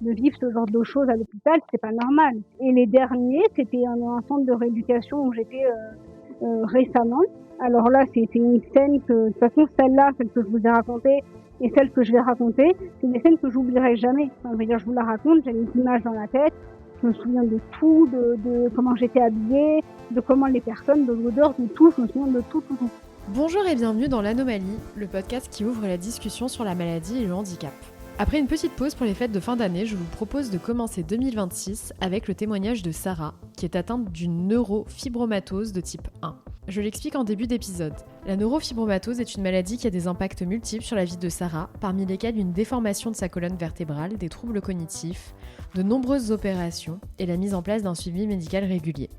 de vivre ce genre de choses à l'hôpital, c'est pas normal. Et les derniers, c'était un centre de rééducation où j'étais récemment. Alors là, c'est une scène que, de toute façon, celle-là, celle que je vous ai racontée et celle que je vais raconter, c'est des scènes que j'oublierai jamais. Enfin, je veux dire, je vous la raconte, j'ai une image dans la tête, je me souviens de tout, de comment j'étais habillée, de comment les personnes, de l'odeur, de tout, je me souviens de tout. Bonjour et bienvenue dans l'Anomalie, le podcast qui ouvre la discussion sur la maladie et le handicap. Après une petite pause pour les fêtes de fin d'année, je vous propose de commencer 2026 avec le témoignage de Sarah, qui est atteinte d'une neurofibromatose de type 1. Je l'explique en début d'épisode. La neurofibromatose est une maladie qui a des impacts multiples sur la vie de Sarah, parmi lesquels une déformation de sa colonne vertébrale, des troubles cognitifs, de nombreuses opérations et la mise en place d'un suivi médical régulier.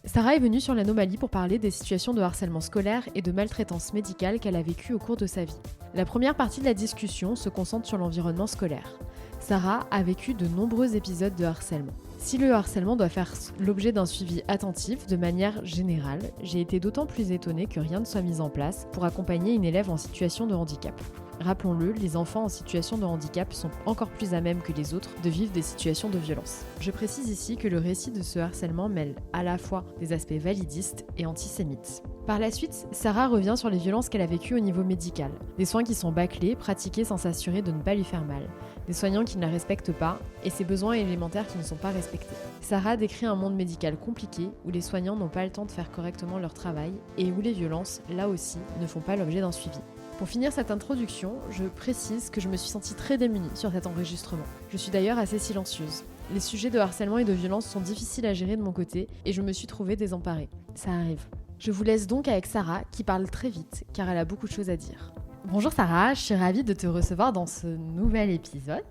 Sarah est venue sur l'Anomalie pour parler des situations de harcèlement scolaire et de maltraitance médicale qu'elle a vécues au cours de sa vie. La première partie de la discussion se concentre sur l'environnement scolaire. Sarah a vécu de nombreux épisodes de harcèlement. Si le harcèlement doit faire l'objet d'un suivi attentif de manière générale, j'ai été d'autant plus étonnée que rien ne soit mis en place pour accompagner une élève en situation de handicap. Rappelons-le, les enfants en situation de handicap sont encore plus à même que les autres de vivre des situations de violence. Je précise ici que le récit de ce harcèlement mêle à la fois des aspects validistes et antisémites. Par la suite, Sarah revient sur les violences qu'elle a vécues au niveau médical. Des soins qui sont bâclés, pratiqués sans s'assurer de ne pas lui faire mal. Des soignants qui ne la respectent pas et ses besoins élémentaires qui ne sont pas respectés. Sarah décrit un monde médical compliqué où les soignants n'ont pas le temps de faire correctement leur travail et où les violences, là aussi, ne font pas l'objet d'un suivi. Pour finir cette introduction, je précise que je me suis sentie très démunie sur cet enregistrement. Je suis d'ailleurs assez silencieuse. Les sujets de harcèlement et de violence sont difficiles à gérer de mon côté et je me suis trouvée désemparée. Ça arrive. Je vous laisse donc avec Sarah qui parle très vite car elle a beaucoup de choses à dire. Bonjour Sarah, je suis ravie de te recevoir dans ce nouvel épisode.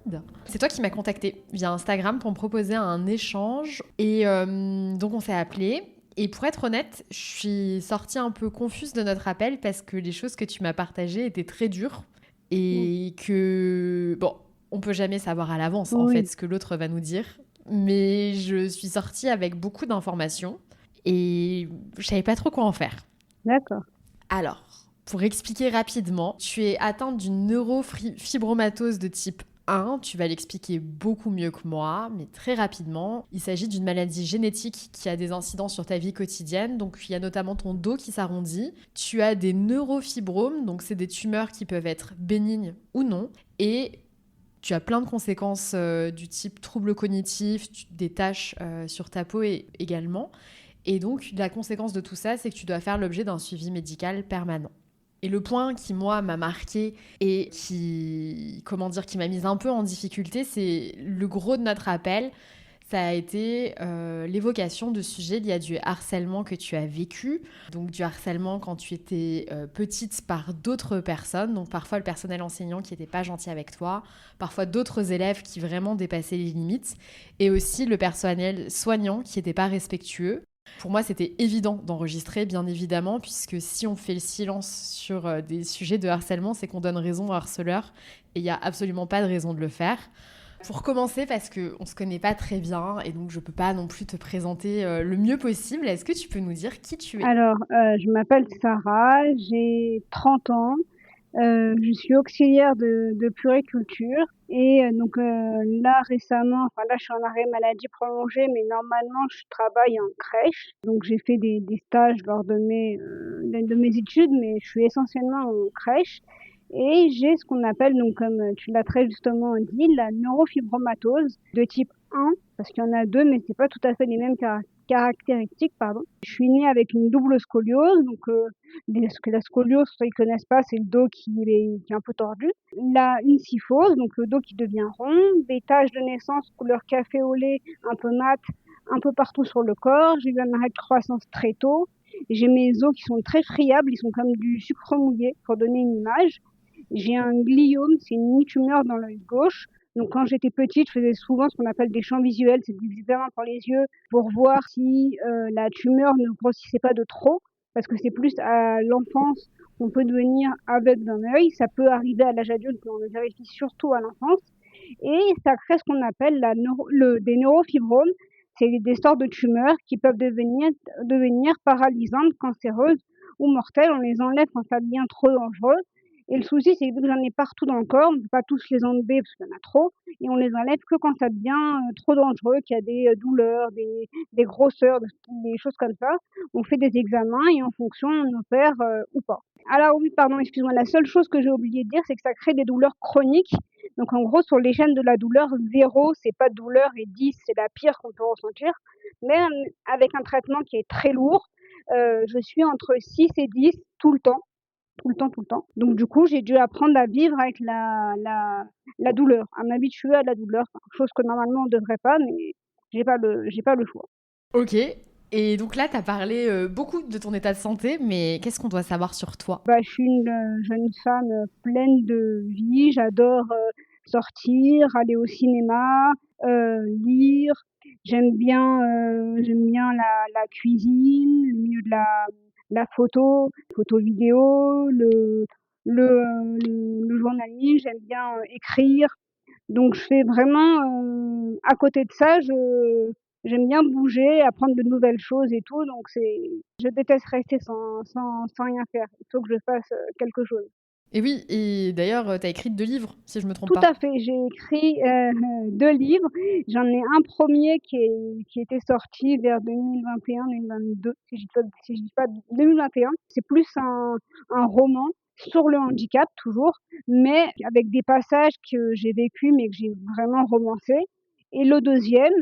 C'est toi qui m'as contactée via Instagram pour me proposer un échange et donc on s'est appelé. Et pour être honnête, je suis sortie un peu confuse de notre appel parce que les choses que tu m'as partagées étaient très dures et que, bon, on peut jamais savoir à l'avance en fait ce que l'autre va nous dire. Mais je suis sortie avec beaucoup d'informations et je savais pas trop quoi en faire. D'accord. Alors, pour expliquer rapidement, tu es atteinte d'une neurofibromatose de type 1, tu vas l'expliquer beaucoup mieux que moi, mais très rapidement. Il s'agit d'une maladie génétique qui a des incidences sur ta vie quotidienne. Donc, il y a notamment ton dos qui s'arrondit. Tu as des neurofibromes, donc c'est des tumeurs qui peuvent être bénignes ou non. Et tu as plein de conséquences du type troubles cognitifs, des taches sur ta peau également. Et donc, la conséquence de tout ça, c'est que tu dois faire l'objet d'un suivi médical permanent. Et le point qui, moi, m'a marqué et qui m'a mise un peu en difficulté, c'est le gros de notre appel. Ça a été l'évocation de sujets liés à du harcèlement que tu as vécu. Donc du harcèlement quand tu étais petite par d'autres personnes. Donc parfois le personnel enseignant qui n'était pas gentil avec toi. Parfois d'autres élèves qui vraiment dépassaient les limites. Et aussi le personnel soignant qui n'était pas respectueux. Pour moi, c'était évident d'enregistrer, bien évidemment, puisque si on fait le silence sur des sujets de harcèlement, c'est qu'on donne raison au harceleur et il n'y a absolument pas de raison de le faire. Pour commencer, parce qu'on ne se connaît pas très bien et donc je ne peux pas non plus te présenter le mieux possible, est-ce que tu peux nous dire qui tu es ? Alors, je m'appelle Sarah, j'ai 30 ans. Je suis auxiliaire de puériculture et donc là récemment, enfin là je suis en arrêt maladie prolongée, mais normalement je travaille en crèche. Donc j'ai fait des stages lors de mes études, mais je suis essentiellement en crèche et j'ai ce qu'on appelle donc comme tu l'as très justement dit, la neurofibromatose de type 1, parce qu'il y en a 2, mais c'est pas tout à fait les mêmes caractéristiques, pardon. Je suis née avec une double scoliose, donc ce que la scoliose, pour ceux qui ne connaissent pas, c'est le dos qui est un peu tordu. Là, une kyphose, donc le dos qui devient rond, des taches de naissance couleur café au lait, un peu mat, un peu partout sur le corps. J'ai eu un arrêt de croissance très tôt. J'ai mes os qui sont très friables, ils sont comme du sucre mouillé, pour donner une image. J'ai un gliome, c'est une mini-tumeur dans l'œil gauche. Donc quand j'étais petite, je faisais souvent ce qu'on appelle des champs visuels, c'est des examens pour les yeux pour voir si la tumeur ne grossissait pas de trop, parce que c'est plus à l'enfance qu'on peut devenir aveugle d'un œil. Ça peut arriver à l'âge adulte, mais on le vérifie surtout à l'enfance. Et ça crée ce qu'on appelle des neurofibromes. C'est des sortes de tumeurs qui peuvent devenir paralysantes, cancéreuses ou mortelles. On les enlève quand ça devient trop dangereux. et le souci, c'est que vu que j'en ai partout dans le corps, on ne peut pas tous les enlever parce qu'il y en a trop et on les enlève que quand ça devient, trop dangereux, qu'il y a des, douleurs, des grosseurs, des choses comme ça. On fait des examens et en fonction, on opère, ou pas. Alors oui, pardon, excuse-moi, la seule chose que j'ai oublié de dire, c'est que ça crée des douleurs chroniques. Donc en gros, sur l'échelle de la douleur, 0 c'est pas de douleur et 10 c'est la pire qu'on peut ressentir. Mais, avec un traitement qui est très lourd, je suis entre 6 et 10 tout le temps, tout le temps, tout le temps. Donc du coup, j'ai dû apprendre à vivre avec la douleur, à m'habituer à la douleur, chose que normalement on devrait pas, mais j'ai pas le choix. Ok. Et donc là, tu as parlé beaucoup de ton état de santé, mais qu'est-ce qu'on doit savoir sur toi? Bah, je suis une, jeune femme, pleine de vie. J'adore, sortir, aller au cinéma, lire. J'aime bien la cuisine, le milieu de la photo vidéo, le journalisme. J'aime bien, écrire. Donc je fais vraiment, à côté de ça, j'aime bien bouger, apprendre de nouvelles choses et tout, donc je déteste rester sans rien faire. Il faut que je fasse, quelque chose. Et oui, et d'ailleurs, tu as écrit 2 livres, si je me trompe Tout pas. à fait, j'ai écrit, 2 livres. J'en ai un premier qui était sorti vers 2021-2022, si je dis pas 2021. C'est plus un roman sur le handicap toujours, mais avec des passages que j'ai vécus, mais que j'ai vraiment romancés. Et le deuxième,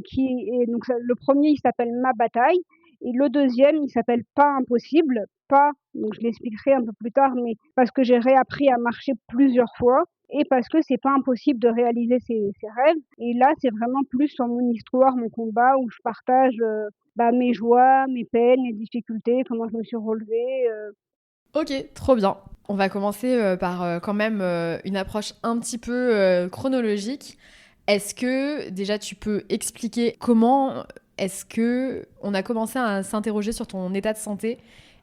qui est donc ça le premier il s'appelle «Ma bataille» et le deuxième il s'appelle «Pas impossible». Pas, donc je l'expliquerai un peu plus tard, mais parce que j'ai réappris à marcher plusieurs fois et parce que c'est pas impossible de réaliser ses rêves et là, c'est vraiment plus sur mon histoire, mon combat où je partage, bah, mes joies, mes peines, mes difficultés, comment je me suis relevée, Ok, trop bien. On va commencer par quand même une approche un petit peu chronologique. Est-ce que déjà tu peux expliquer comment est-ce que on a commencé à s'interroger sur ton état de santé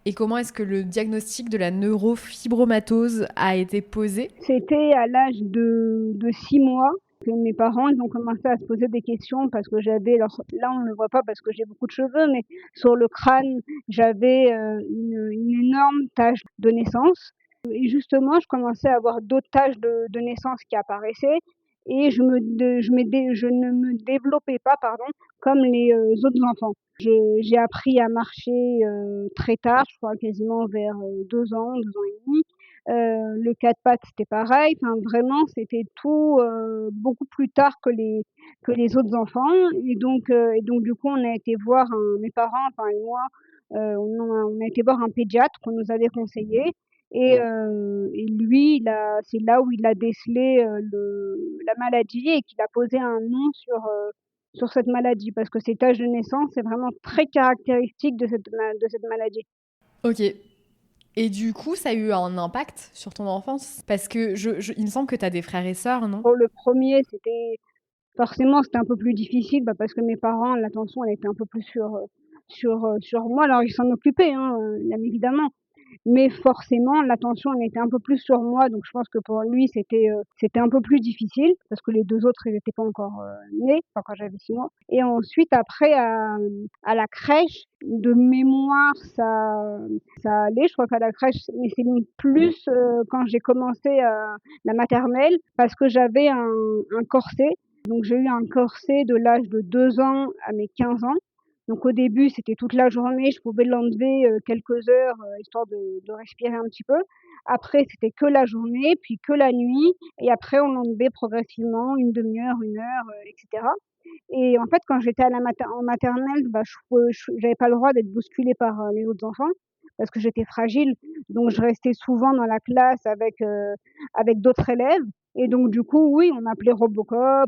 et comment est-ce que le diagnostic de la neurofibromatose a été posé? C'était à l'âge de 6 mois que mes parents, ils ont commencé à se poser des questions parce que j'avais alors là, on ne le voit pas parce que j'ai beaucoup de cheveux, mais sur le crâne, j'avais, une énorme tache de naissance et justement, je commençais à avoir d'autres taches de naissance qui apparaissaient et je ne me développais pas, pardon, comme les, autres enfants. J'ai appris à marcher, très tard, je crois quasiment vers, 2 ans, 2 ans et demi. Le 4 pattes, c'était pareil, enfin vraiment c'était tout, beaucoup plus tard que les autres enfants et donc du coup on a été voir mes parents, enfin et moi, on a été voir un pédiatre qu'on nous avait conseillé et lui c'est là où il a décelé, la maladie et qu'il a posé un nom sur cette maladie parce que ces taches de naissance, c'est vraiment très caractéristique de cette maladie. Ok. Et du coup, ça a eu un impact sur ton enfance? Parce que il me semble que tu as des frères et sœurs, non? Pour le premier, c'était un peu plus difficile, bah, parce que mes parents, l'attention, elle était un peu plus sur moi. Alors ils s'en occupaient, hein, bien évidemment, mais forcément l'attention, elle était un peu plus sur moi, donc je pense que pour lui, c'était un peu plus difficile parce que les 2 autres, ils étaient pas encore, nés, enfin quand j'avais 6 mois et ensuite après à la crèche, de mémoire, ça allait. Je crois qu'à la crèche, mais c'est plus, quand j'ai commencé, la maternelle parce que j'avais un corset. Donc j'ai eu un corset de l'âge de 2 ans à mes 15 ans. Donc au début, c'était toute la journée, je pouvais l'enlever, quelques heures, histoire de respirer un petit peu. Après, c'était que la journée, puis que la nuit et après on l'enlevait progressivement, une demi heure, 1 heure, et cetera. Et en fait, quand j'étais à la en maternelle, bah, j'avais pas le droit d'être bousculée par, les autres enfants parce que j'étais fragile. Donc je restais souvent dans la classe avec d'autres élèves et donc du coup, oui, on m'appelait Robocop,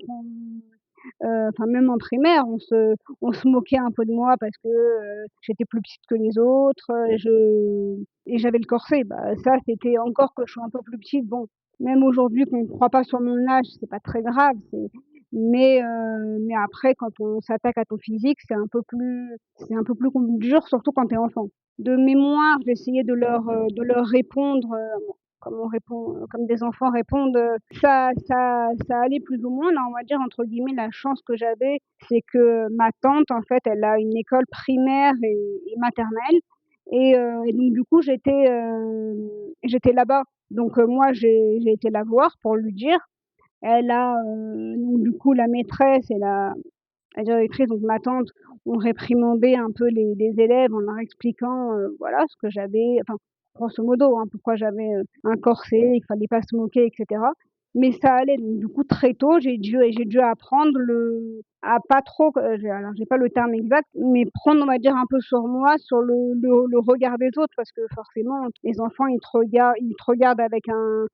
enfin même en primaire, on se moquait un peu de moi parce que, j'étais plus petite que les autres, et j'avais le corset. Bah, ça, c'était encore que je suis un peu plus petite, bon, même aujourd'hui qu'on ne croit pas sur mon âge, c'est pas très grave, mais après quand on s'attaque à ton physique, c'est un peu plus dur, surtout quand tu es enfant. De mémoire, j'essayais de leur répondre, comme on répond, comme des enfants répondent, ça allait plus ou moins. Là, on va dire entre guillemets «la chance» que j'avais, c'est que ma tante, en fait, elle a une école primaire et maternelle et donc du coup, j'étais là-bas. Donc moi, j'ai été la voir pour lui dire. Elle a, donc du coup, la maîtresse et la directrice, donc ma tante, ont réprimandé un peu les élèves en leur expliquant, voilà, ce que j'avais, enfin, grosso modo, hein, pourquoi j'avais, un corset, il fallait pas se moquer et cetera. Mais ça allait, donc du coup, très tôt, j'ai dû apprendre à pas trop, alors j'ai pas le terme exact, mais prendre, on va dire, un peu sur moi, sur le regard des autres, parce que forcément, les enfants, ils te regardent avec un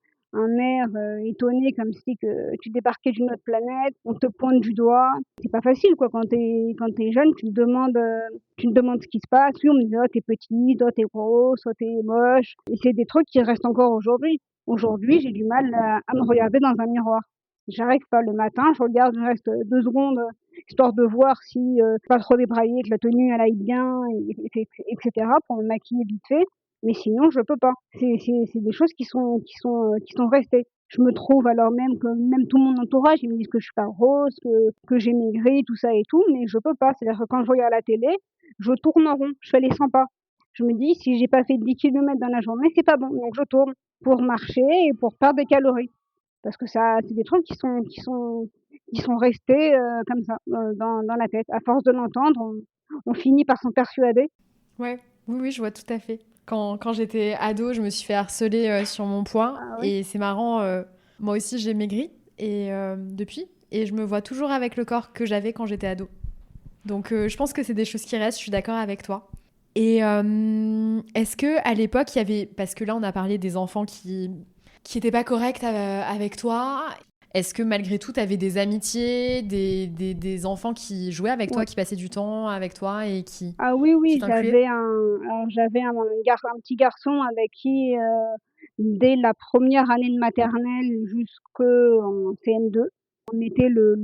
air, étonné, comme si que tu débarquais d'une autre planète, on te pointe du doigt. C'est pas facile quoi quand tu es jeune, tu te demandes ce qui se passe. Lui on me disait: «Oh tu petite, oh tu grosse, oh tu moche» et c'est des trucs qui restent encore aujourd'hui. Aujourd'hui, j'ai du mal à me regarder dans un miroir. J'arrive pas le matin, je regarde, je reste, 2 secondes, histoire de voir si, pas trop débraillée, que la tenue elle aille bien et cetera, pour me maquiller vite fait. Mais sinon, je peux pas. C'est des choses qui sont restées. Je me trouve alors même que même tout mon entourage, ils me disent que je suis pas grosse, que j'ai maigri, tout ça et tout, mais je peux pas. C'est-à-dire que quand je regarde la télé, je tourne en rond, je fais les 100 pas. Je me dis: «Si j'ai pas fait 10 kilomètres dans la journée, c'est pas bon», donc je tourne pour marcher et pour perdre des calories. Parce que ça c'est des trucs qui sont restés, comme ça, dans la tête. À force de l'entendre, on finit par s'en persuader. Ouais, oui, oui, je vois tout à fait. Quand j'étais ado, je me suis fait harceler sur mon poids Ah ouais? et c'est marrant, moi aussi j'ai maigri et depuis et je me vois toujours avec le corps que j'avais quand j'étais ado. Donc je pense que c'est des choses qui restent, je suis d'accord avec toi. Et est-ce que à l'époque il y avait parce que là on a parlé des enfants qui étaient pas corrects avec toi. Est-ce que malgré tout, tu avais des amitiés, des enfants qui jouaient avec toi, Ouais. qui passaient du temps avec toi et Ah oui, qui oui, t'incluaient? j'avais un petit garçon avec qui, dès la première année de maternelle jusqu'en CM2, on était le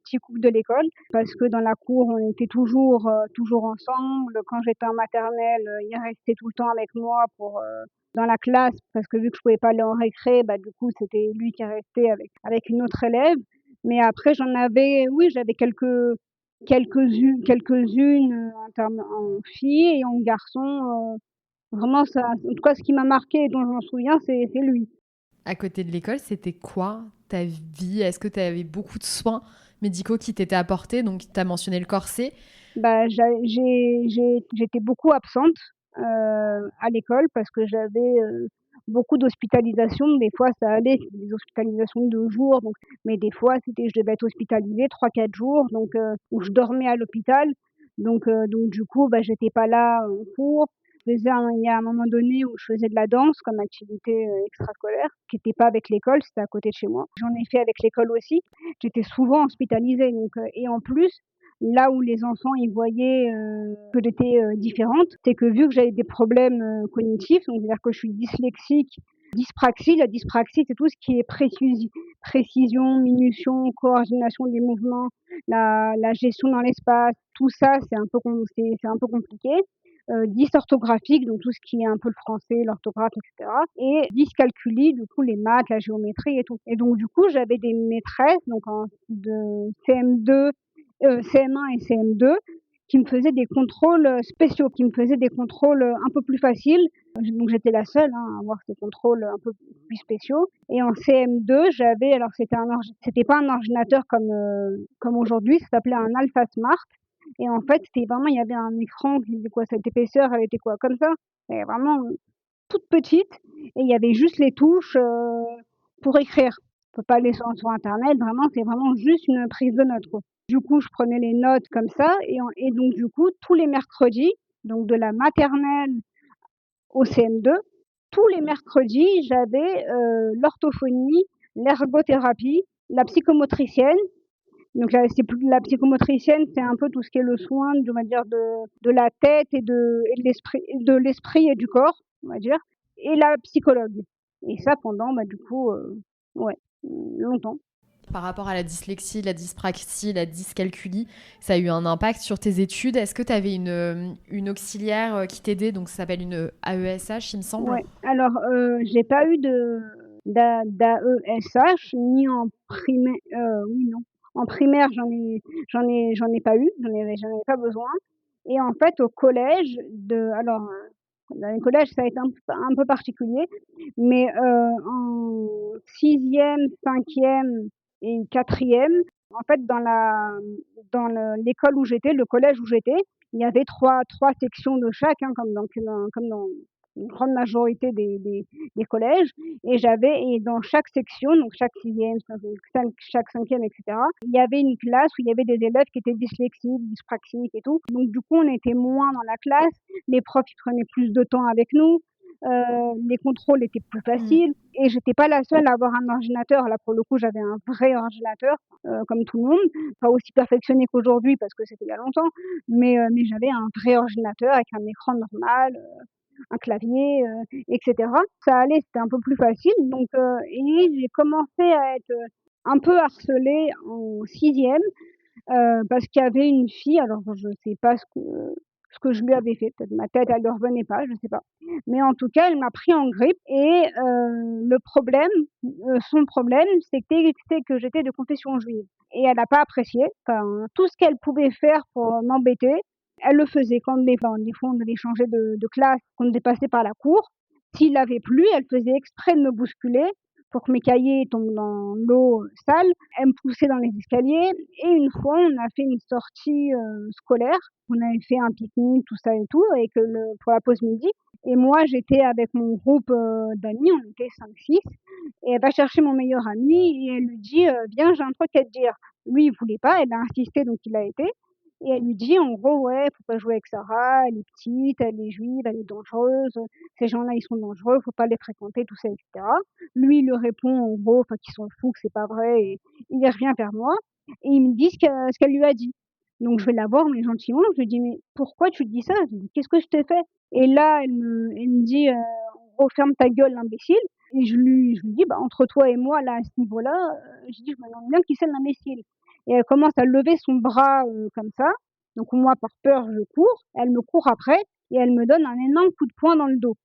petit couple de l'école parce que dans la cour, on était toujours ensemble. Quand j'étais en maternelle, il restait tout le temps avec moi dans la classe parce que vu que je pouvais pas aller en récré, bah, du coup, c'était lui qui restait avec une autre élève. Mais après j'avais quelques-unes, en filles et en garçons, vraiment ça en tout cas ce qui m'a marquée et dont je m'en souviens, c'est lui. À côté de l'école, c'était quoi ta vie? Est-ce que tu avais beaucoup de soins médicaux qui t'étaient apportés? Donc, tu as mentionné le corset. Bah, j'étais beaucoup absente, à l'école parce que j'avais, beaucoup d'hospitalisations. Des fois ça allait, c'était des hospitalisations de 2 jours donc mais des fois je devais être hospitalisée 3-4 jours donc où je dormais à l'hôpital donc du coup, bah, j'étais pas là en cours. Il y a un moment donné où je faisais de la danse comme activité, extrascolaire qui était pas avec l'école, c'était à côté de chez moi. J'en ai fait avec l'école aussi. J'étais souvent hospitalisée donc et en plus, là où les enfants, ils voyaient, que j'étais, différente, c'est que vu que j'avais des problèmes, cognitifs, donc c'est-à-dire que je suis dyslexique, dyspraxie, la dyspraxie, c'est tout ce qui est précision, minution, coordination des mouvements, la gestion dans l'espace, tout ça, c'est un peu compliqué. Dysorthographique, donc tout ce qui est un peu le français, l'orthographe et cetera et dyscalculie, du coup les maths, la géométrie et tout et donc du coup, j'avais des maîtresses donc de CM2 CM1 et CM2 qui me faisaient des contrôles, spéciaux, qui me faisaient des contrôles, un peu plus faciles. Donc j'étais la seule, hein, à avoir ces contrôles un peu plus spéciaux et en CM2, alors c'était pas un ordinateur comme aujourd'hui, ça s'appelait un Alpha Smart et en fait, c'était vraiment il y avait un écran qui faisait quoi? Cette épaisseur, elle était quoi? Comme ça. Elle est vraiment, toute petite et il y avait juste les touches, pour écrire. On peut pas aller sur internet, vraiment, c'est vraiment juste une prise de notes, quoi. Du coup, je prenais les notes comme ça et donc du coup, tous les mercredis, donc de la maternelle au CM2, tous les mercredis, j'avais, l'orthophonie, l'ergothérapie, la psychomotricienne. Donc la psychomotricienne, c'est un peu tout ce qui est le soin, on va dire de la tête et de l'esprit et du corps, on va dire et la psychologue et ça pendant, bah, du coup, ouais, longtemps. Par rapport à la dyslexie, la dyspraxie, la dyscalculie, ça a eu un impact sur tes études. Est-ce que tu avais une auxiliaire qui t'aidait? Donc, ça s'appelle une AESH, il me semble. Ouais, alors, j'ai pas eu d'AESH ni en primaire, oui, non. En primaire, j'en ai pas eu, j'en avais pas besoin et en fait au collège dans les collèges ça a été un peu particulier, mais en 6e, 5e et 4e, en fait dans l'école où j'étais, le collège où j'étais, il y avait trois sections de chaque, hein, comme dans une grande majorité des collèges et dans chaque section, donc chaque 6e, chaque 5e et cetera, il y avait une classe où il y avait des élèves qui étaient dyslexiques, dyspraxiques et tout. Donc du coup, on était moins dans la classe, les profs, ils prenaient plus de temps avec nous, les contrôles étaient plus Mmh. faciles et j'étais pas la seule à avoir un ordinateur. Là, pour le coup, j'avais un vrai ordinateur, comme tout le monde, pas aussi perfectionné qu'aujourd'hui parce que c'était il y a longtemps, mais j'avais un vrai ordinateur avec un écran normal, un clavier, et cetera. Ça allait, c'était un peu plus facile et j'ai commencé à être, un peu harcelée en 6e, parce qu'il y avait une fille, alors je sais pas ce que je lui avais fait, peut-être ma tête elle lui revenait pas, je sais pas. Mais en tout cas, elle m'a pris en grippe et le problème, son problème, c'était que j'étais de confession juive et elle a pas apprécié. Enfin, tout ce qu'elle pouvait faire pour m'embêter, elle le faisait. Quand des fois on devait changer de classe, qu'on devait passer par la cour, s'il avait plu, elle faisait exprès de me bousculer pour que mes cahiers tombent dans l'eau sale. Elle me poussait dans les escaliers et une fois, on a fait une sortie, scolaire. On avait fait un pique-nique, tout ça et tout pour la pause midi et moi, j'étais avec mon groupe, d'amis, on était 5-6 et elle va chercher mon meilleur ami et elle lui dit: «Viens, j'ai un truc à te dire». Lui, il voulait pas, elle a insisté donc il a été et elle lui dit en gros: «Ouais, faut pas jouer avec Sarah, elle est petite, elle est juive, elle est dangereuse, ces gens-là, ils sont dangereux, faut pas les fréquenter», tout ça et cetera. Lui, il lui répond en gros, enfin qu'il s'en fout, que c'est pas vrai et il revient vers moi et il me dit ce qu'elle lui a dit. Donc je vais la voir, mais gentiment, je lui dis: «Mais pourquoi tu dis ça?» Je lui dis: «Qu'est-ce que je t'ai fait?» Et là, elle me dit, en gros: «Ferme ta gueule, imbécile» et je lui dis: «Bah, entre toi et moi, là, à ce niveau-là, je dis: "Je me demande bien qui c'est l'imbécile"» et elle commence à lever son bras, comme ça. Donc moi, par peur, je cours. Elle me court après et elle me donne un énorme coup de poing dans le dos.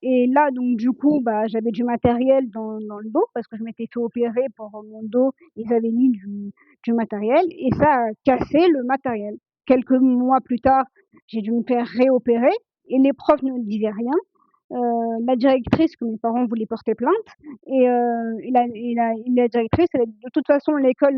Et là, donc du coup, bah, j'avais du matériel dans le dos parce que je m'étais fait opérer pour mon dos. Ils avaient mis du matériel et ça a cassé le matériel. Quelques mois plus tard, j'ai dû me faire réopérer et les profs ne me disaient rien. La directrice, que mes parents voulaient porter plainte et la directrice, elle a dit: «De toute façon, l'école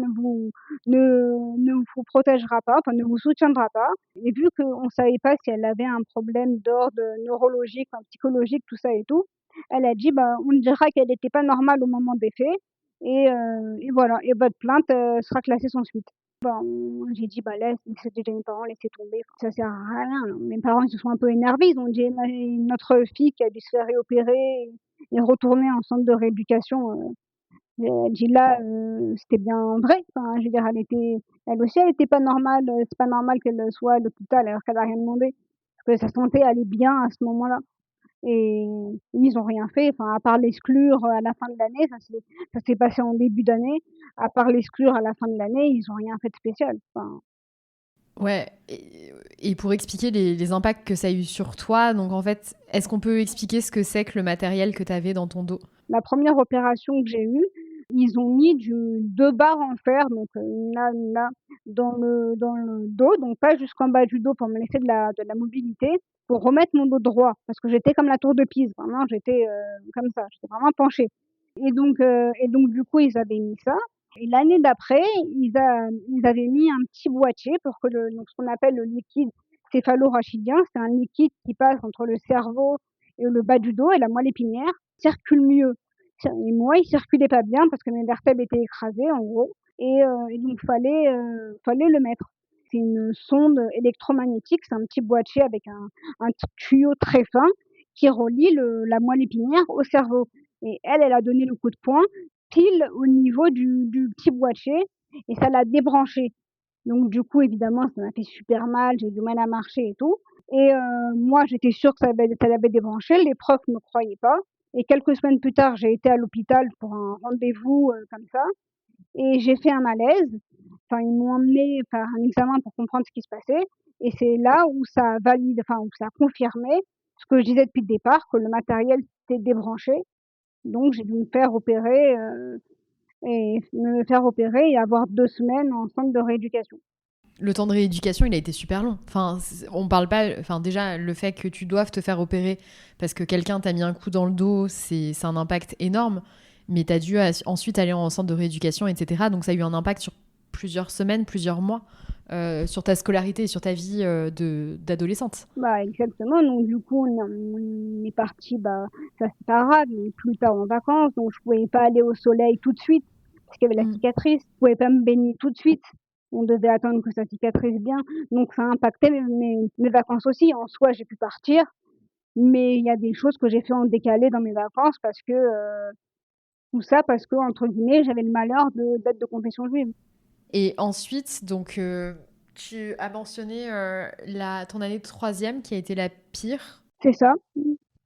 ne vous protégera pas, enfin ne vous soutiendra pas» et vu qu'on ne savait pas si elle avait un problème d'ordre neurologique, enfin psychologique, tout ça et tout, elle a dit: «Bah, on dira qu'elle n'était pas normale au moment des faits et voilà et votre plainte, sera classée sans suite». J'ai dit: «Bah, c'était déjà mes parents, laissez tomber, enfin, ça sert à rien». Mes parents, ils se sont un peu énervés, ils ont dit: «Notre fille qui a dû se faire réopérer et retourner en centre de rééducation», elle dit: «Là, c'était bien vrai». Enfin, je veux dire, elle aussi, elle était pas normale, c'est pas normal qu'elle soit à l'hôpital alors qu'elle a rien demandé. Parce que sa santé allait bien à ce moment-là et ils ont rien fait, enfin, à part l'exclure, à la fin de l'année, ça s'est passé en début d'année. À part l'exclure à la fin de l'année, ils ont rien fait de spécial, enfin. Ouais, et pour expliquer les impacts que ça a eu sur toi, donc en fait, est-ce qu'on peut expliquer ce que c'est que le matériel que tu avais dans ton dos? La première opération que j'ai eue, ils ont mis 2 barres en fer, donc une là, dans le dos, donc pas jusqu'en bas du dos pour me laisser de la mobilité, pour remettre mon dos droit. Parce que j'étais comme la tour de Pise, vraiment j'étais, comme ça, j'étais vraiment penchée et donc du coup, ils avaient mis ça et l'année d'après, ils avaient mis un petit boîtier pour que ce qu'on appelle le liquide céphalo-rachidien, c'est un liquide qui passe entre le cerveau et le bas du dos et la moelle épinière, circule mieux. Et moi, il circulait pas bien parce que mes vertèbres étaient écrasées en gros et donc fallait le mettre. C'est une sonde électromagnétique, c'est un petit boîtier avec un tuyau très fin qui relie la moelle épinière au cerveau et elle a donné le coup de poing pile au niveau du petit boîtier et ça l'a débranché. Donc du coup, évidemment, ça m'a fait super mal, j'ai eu du mal à marcher et tout et moi, j'étais sûre que ça l'avait débranché, les profs me croyaient pas et quelques semaines plus tard, j'ai été à l'hôpital pour un rendez-vous, comme ça et j'ai fait un malaise. Enfin, ils m'ont emmenée faire un examen pour comprendre ce qui se passait et c'est là où où ça a confirmé ce que je disais depuis le départ, que le matériel s'était débranché. Donc j'ai dû me faire opérer et avoir 2 semaines en centre de rééducation. Le temps de rééducation, il a été super long. Enfin, on parle pas. Enfin, déjà, le fait que tu doives te faire opérer parce que quelqu'un t'a mis un coup dans le dos, c'est un impact énorme. Mais tu as dû ensuite aller en centre de rééducation, etc. Donc, ça a eu un impact sur plusieurs semaines, plusieurs mois, sur ta scolarité et sur ta vie d'adolescente. Bah, exactement, donc du coup, on est partis, bah, ça c'est pas grave, mais plus tard en vacances, donc je pouvais pas aller au soleil tout de suite, parce qu'il y avait la Mm. cicatrice. Je pouvais pas me baigner tout de suite. On devait attendre que ça cicatrise bien, donc ça a impacté mes vacances aussi. En soi, j'ai pu partir, mais il y a des choses que j'ai fait en décalé dans mes vacances parce que, tout ça parce que, entre guillemets, «j'avais le malheur» d'être de confession juive. Et ensuite, donc, tu as mentionné ton année de troisième qui a été la pire. C'est ça.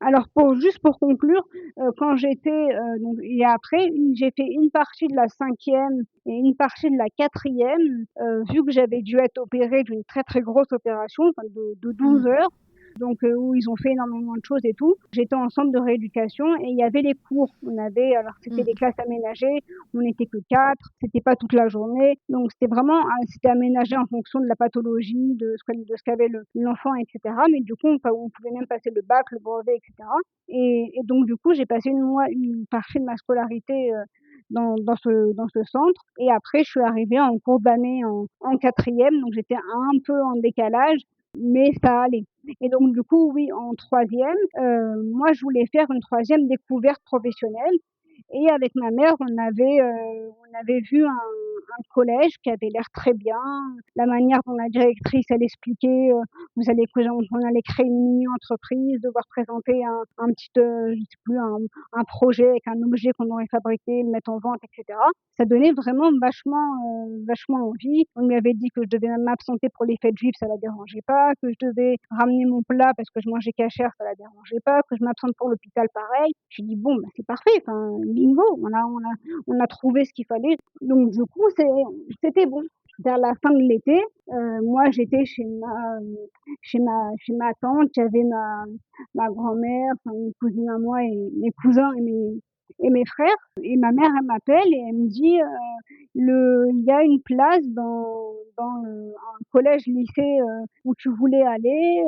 Alors pour conclure, quand j'étais, donc et après j'ai fait une partie de la cinquième et une partie de la quatrième, vu que j'avais dû être opérée d'une très, très grosse opération, enfin de Mm. 12 heures, donc où ils ont fait énormément de choses et tout. J'étais en centre de rééducation et il y avait les cours. On avait alors c'était des Mm. classes aménagées, on n'était que 4, c'était pas toute la journée, donc c'était vraiment c'était aménagé en fonction de la pathologie, de ce qu'avait l'enfant et cetera, mais du coup on pouvait même passer le bac, le brevet et cetera, et donc du coup j'ai passé une partie de ma scolarité, dans ce centre, et après je suis arrivée en cours d'année en 4e, donc j'étais un peu en décalage, mais ça allait. Et donc du coup, oui, en troisième, moi je voulais faire une troisième découverte professionnelle, et avec ma mère, on avait vu un collège qui avait l'air très bien. La manière dont la directrice, elle expliquait, on allait créer une mini-entreprise, devoir présenter un petit, je sais plus, un projet avec un objet qu'on aurait fabriqué, le mettre en vente et cetera. Ça donnait vraiment vachement envie. On lui avait dit que je devais même m'absenter pour les fêtes juives, ça la dérangeait pas, que je devais ramener mon plat parce que je mangeais cachère, ça la dérangeait pas, que je m'absente pour l'hôpital, pareil. Je lui dis: «Bon, bah, c'est parfait, enfin, bingo, on a trouvé ce qu'il fallait». Donc du coup, c'était bon. Vers la fin de l'été, moi j'étais chez ma tante, j'avais ma grand-mère, enfin une cousine à moi et mes cousins et mes frères, et ma mère, elle m'appelle et elle me dit, il y a une place dans un collège-lycée, où tu voulais aller,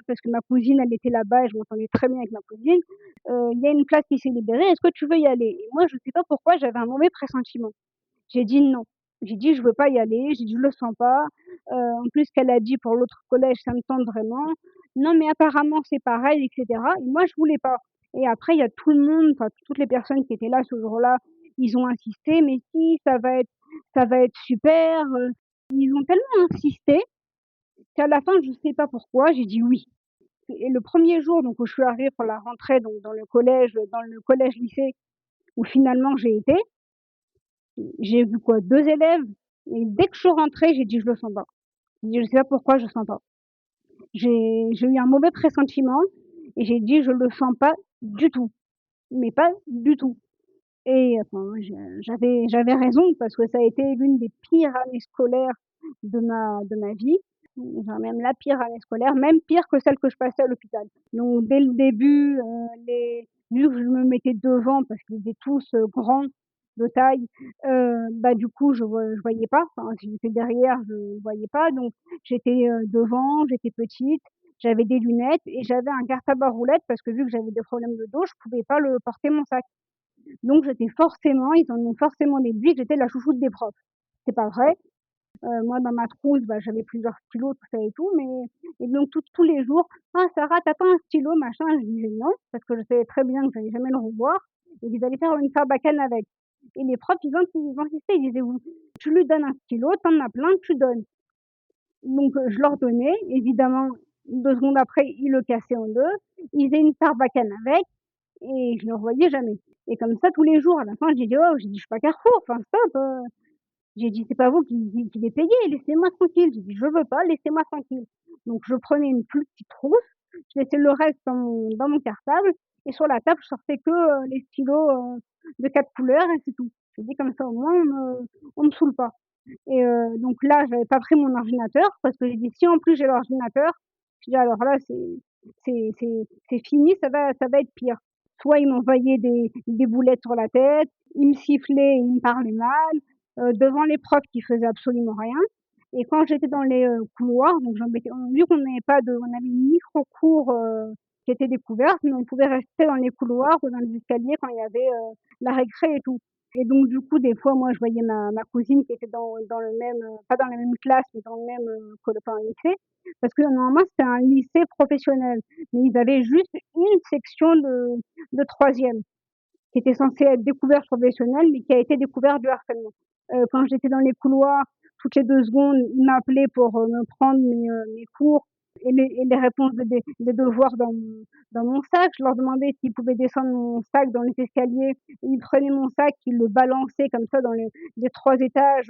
parce que ma cousine, elle était là-bas et je m'entendais très bien avec ma cousine. Il y a une place qui s'est libérée, est-ce que tu veux y aller? Et moi, je sais pas pourquoi, j'avais un mauvais pressentiment. J'ai dit: «Non». J'ai dit: «Je veux pas y aller», j'ai dit: «Je le sens pas». En plus, ce qu'elle a dit pour l'autre collège, ça me tente vraiment. «Non, mais apparemment c'est pareil» et cetera, et moi je voulais pas. Et après il y a tout le monde, enfin toutes les personnes qui étaient là ce jour-là, ils ont insisté: «Mais si, ça va être super», ils ont tellement insisté qu'à la fin, je sais pas pourquoi, j'ai dit: «Oui». Et le 1er jour donc où je suis arrivée pour la rentrée, donc dans le collège-lycée où finalement j'ai vu quoi? 2 élèves, et dès que je suis rentrée, j'ai dit: «Je le sens pas». J'ai dit: «Je sais pas pourquoi, je sens pas». J'ai eu un mauvais pressentiment et j'ai dit: «Je le sens pas du tout, mais pas du tout». Et enfin, j'avais raison parce que ça a été l'une des pires années scolaires de ma vie, enfin même la pire année scolaire, même pire que celle que je passais à l'hôpital. Donc dès le début, vu que je me mettais devant parce qu'ils étaient tous, grands de taille, bah, du coup je voyais pas, enfin si j'étais derrière, je voyais pas, donc j'étais, devant, j'étais petite, j'avais des lunettes et j'avais un cartable à roulettes parce que vu que j'avais des problèmes de dos, je pouvais pas le porter mon sac. Donc ils en ont forcément déduit que j'étais la chouchoute des profs. C'est pas vrai. Moi dans ma trousse, bah, j'avais plusieurs stylos, tout ça et tout, mais et donc tous les jours: «Ah Sarah, tu as pas un stylo machin?» Je disais: «Non», parce que je savais très bien que j'allais jamais le revoir et qu'ils allaient faire une sarbacane avec. Et les profs, ils insistaient, ils disaient: «Vous tu lui donnes un stylo, tu en as plein, tu donnes». Donc je leur donnais, évidemment 2 secondes après, ils le cassaient en 2, ils faisaient une sarbacane avec et je le revoyais jamais. Et comme ça tous les jours. À la fin, j'ai dit: «Oh», j'ai dit: «Je suis pas Carrefour, enfin stop, j'ai dit: «C'est pas vous qui les payez, laissez-moi tranquille». J'ai dit: «Je veux pas, laissez-moi tranquille». Donc je prenais une plus petite trousse, je laissais le reste dans mon cartable, et sur la table, je sortais que, les stylos, de 4 couleurs, et c'est tout. J'ai dit: «Comme ça au moins on me saoule pas». Et donc là, j'avais pas pris mon ordinateur parce que j'ai dit: «Si en plus j'ai l'ordinateur», je dis: «Alors là, c'est fini, ça va être pire». Soit ils m'envoyaient des boulettes sur la tête, ils me sifflaient, ils me parlaient mal, devant les profs qui faisaient absolument rien. et quand j'étais dans les, couloirs, donc vu qu'on n'avait pas de on avait une micro-cour, qui était découverte, mais on pouvait rester dans les couloirs ou dans les escaliers quand il y avait, la récré et tout, et donc du coup, des fois, moi, je voyais ma cousine qui était dans le même, pas dans la même classe, mais dans le même, lycée, parce que normalement, c'était un lycée professionnel, mais ils avaient juste une section de 3e qui était censée être découverte professionnelle, mais qui a été découverte du harcèlement. Quand j'étais dans les couloirs, toutes les 2 secondes, ils m'appelaient pour, me prendre mes cours et les réponses des devoirs dans mon sac. Je leur demandais s'ils pouvaient descendre mon sac dans les escaliers. Ils prenaient mon sac, ils le balançaient comme ça dans les 3 étages,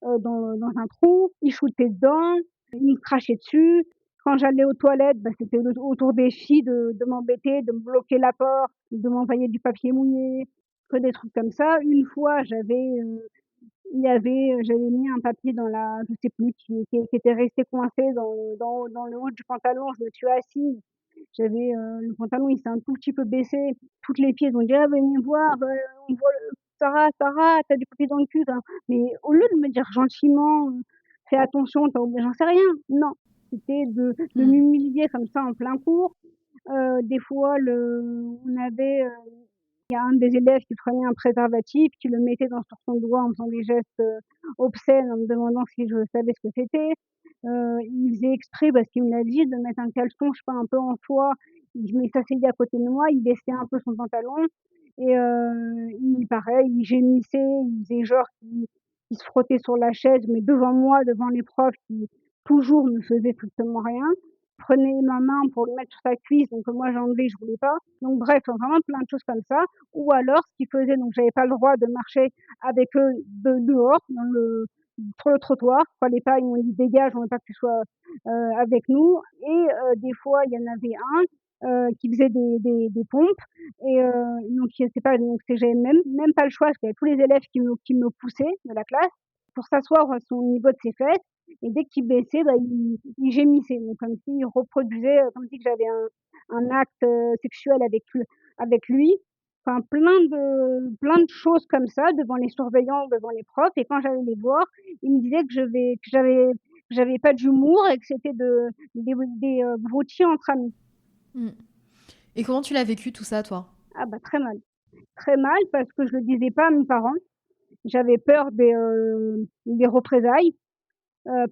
dans un trou. Ils shootaient dedans, ils me crachaient dessus. Quand j'allais aux toilettes, bah, c'était au tour des filles de m'embêter, de me bloquer la porte, de m'envoyer du papier mouillé, que des trucs comme ça. Une fois, j'avais mis un papier dans la je sais plus qui était resté coincé dans le haut du pantalon. Je me suis assise, le pantalon, il s'est un tout petit peu baissé. Toutes les filles, elles ont dit: «Ah venez voir, on voit le Sarah, tu as du papier dans le cul, enfin». Mais au lieu de me dire gentiment, «Fais attention, tu as oublié», j'en sais rien. Non, c'était de Mmh. m'humilier comme ça en plein cours. Des fois, on avait, il y a un des élèves qui prenait un préservatif, qui le mettait sur son doigt en faisant des gestes, obscènes, en me demandant si je savais ce que c'était. Il faisait exprès parce qu'il me l'a dit de mettre un caleçon, je sais pas, un peu en soie. Il s'asseyait à côté de moi, il baissait un peu son pantalon et pareil, il gémissait, il faisait genre qu'il se frottait sur la chaise, mais devant moi, devant les profs qui toujours ne faisaient strictement rien. Il prenait ma main pour le mettre sur sa cuisse, donc moi j'ai enlevé, je voulais pas. Donc bref, vraiment plein de choses comme ça. Ou alors ce qu'ils faisaient, donc j'avais pas le droit de marcher avec eux dehors sur le trottoir. Fallait pas, ils m'ont dit: «Dégage, on veut pas que tu sois, avec nous», et des fois, il y en avait un, qui faisait des pompes, et donc c'est pas donc c'est j'avais même pas le choix parce qu'il y avait tous les élèves qui me poussaient de la classe pour s'asseoir à son niveau de ses fesses, et dès qu'il baissait, bah, il gémissait, donc comme s'il reproduisait, comme si que j'avais un acte, sexuel avec lui. Enfin plein de choses comme ça devant les surveillants, devant les profs, et quand j'allais les voir, ils me disaient que j'avais pas d'humour et que c'était des broutilles entre amis. Mmh. Et comment tu l'as vécu tout ça, toi? Ah bah, très mal parce que je le disais pas à mes parents. J'avais peur des représailles,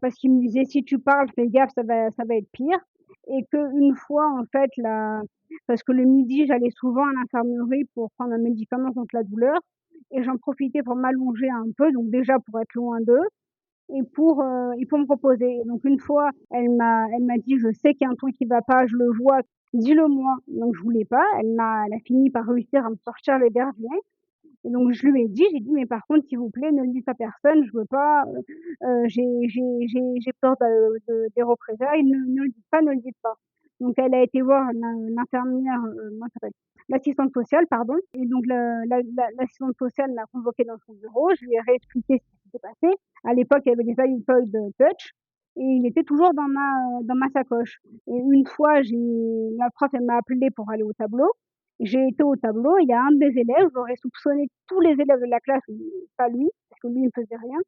parce qu'ils me disaient: «Si tu parles, fais gaffe, ça va être pire», et qu'une fois, en fait, parce que le midi, j'allais souvent à l'infirmerie pour prendre un médicament contre la douleur, et j'en profitais pour m'allonger un peu, donc déjà pour être loin d'eux et pour me reposer. Donc une fois, elle m'a dit: «Je sais qu'il y a un truc qui va pas, je le vois, dis-le-moi». Donc je voulais pas, elle a fini par réussir à me sortir les verdiers, et donc je lui ai dit, j'ai dit: «Mais par contre, s'il vous plaît, ne le dites à personne, je veux pas, j'ai peur des représailles, ne le dites pas, ne le dites pas». Donc elle a été voir l'infirmière, comment elle s'appelle? L'assistante sociale, pardon, et donc l'assistante sociale m'a convoquée dans son bureau. Je lui ai réexpliqué ce qui s'était passé. À l'époque, il y avait des iPod Touch et il était toujours dans ma sacoche, et une fois, la prof, elle m'a appelée pour aller au tableau. J'ai été au tableau, il y a un des élèves, j'aurais soupçonné tous les élèves de la classe, mais pas lui, parce que lui, il ne faisait rien,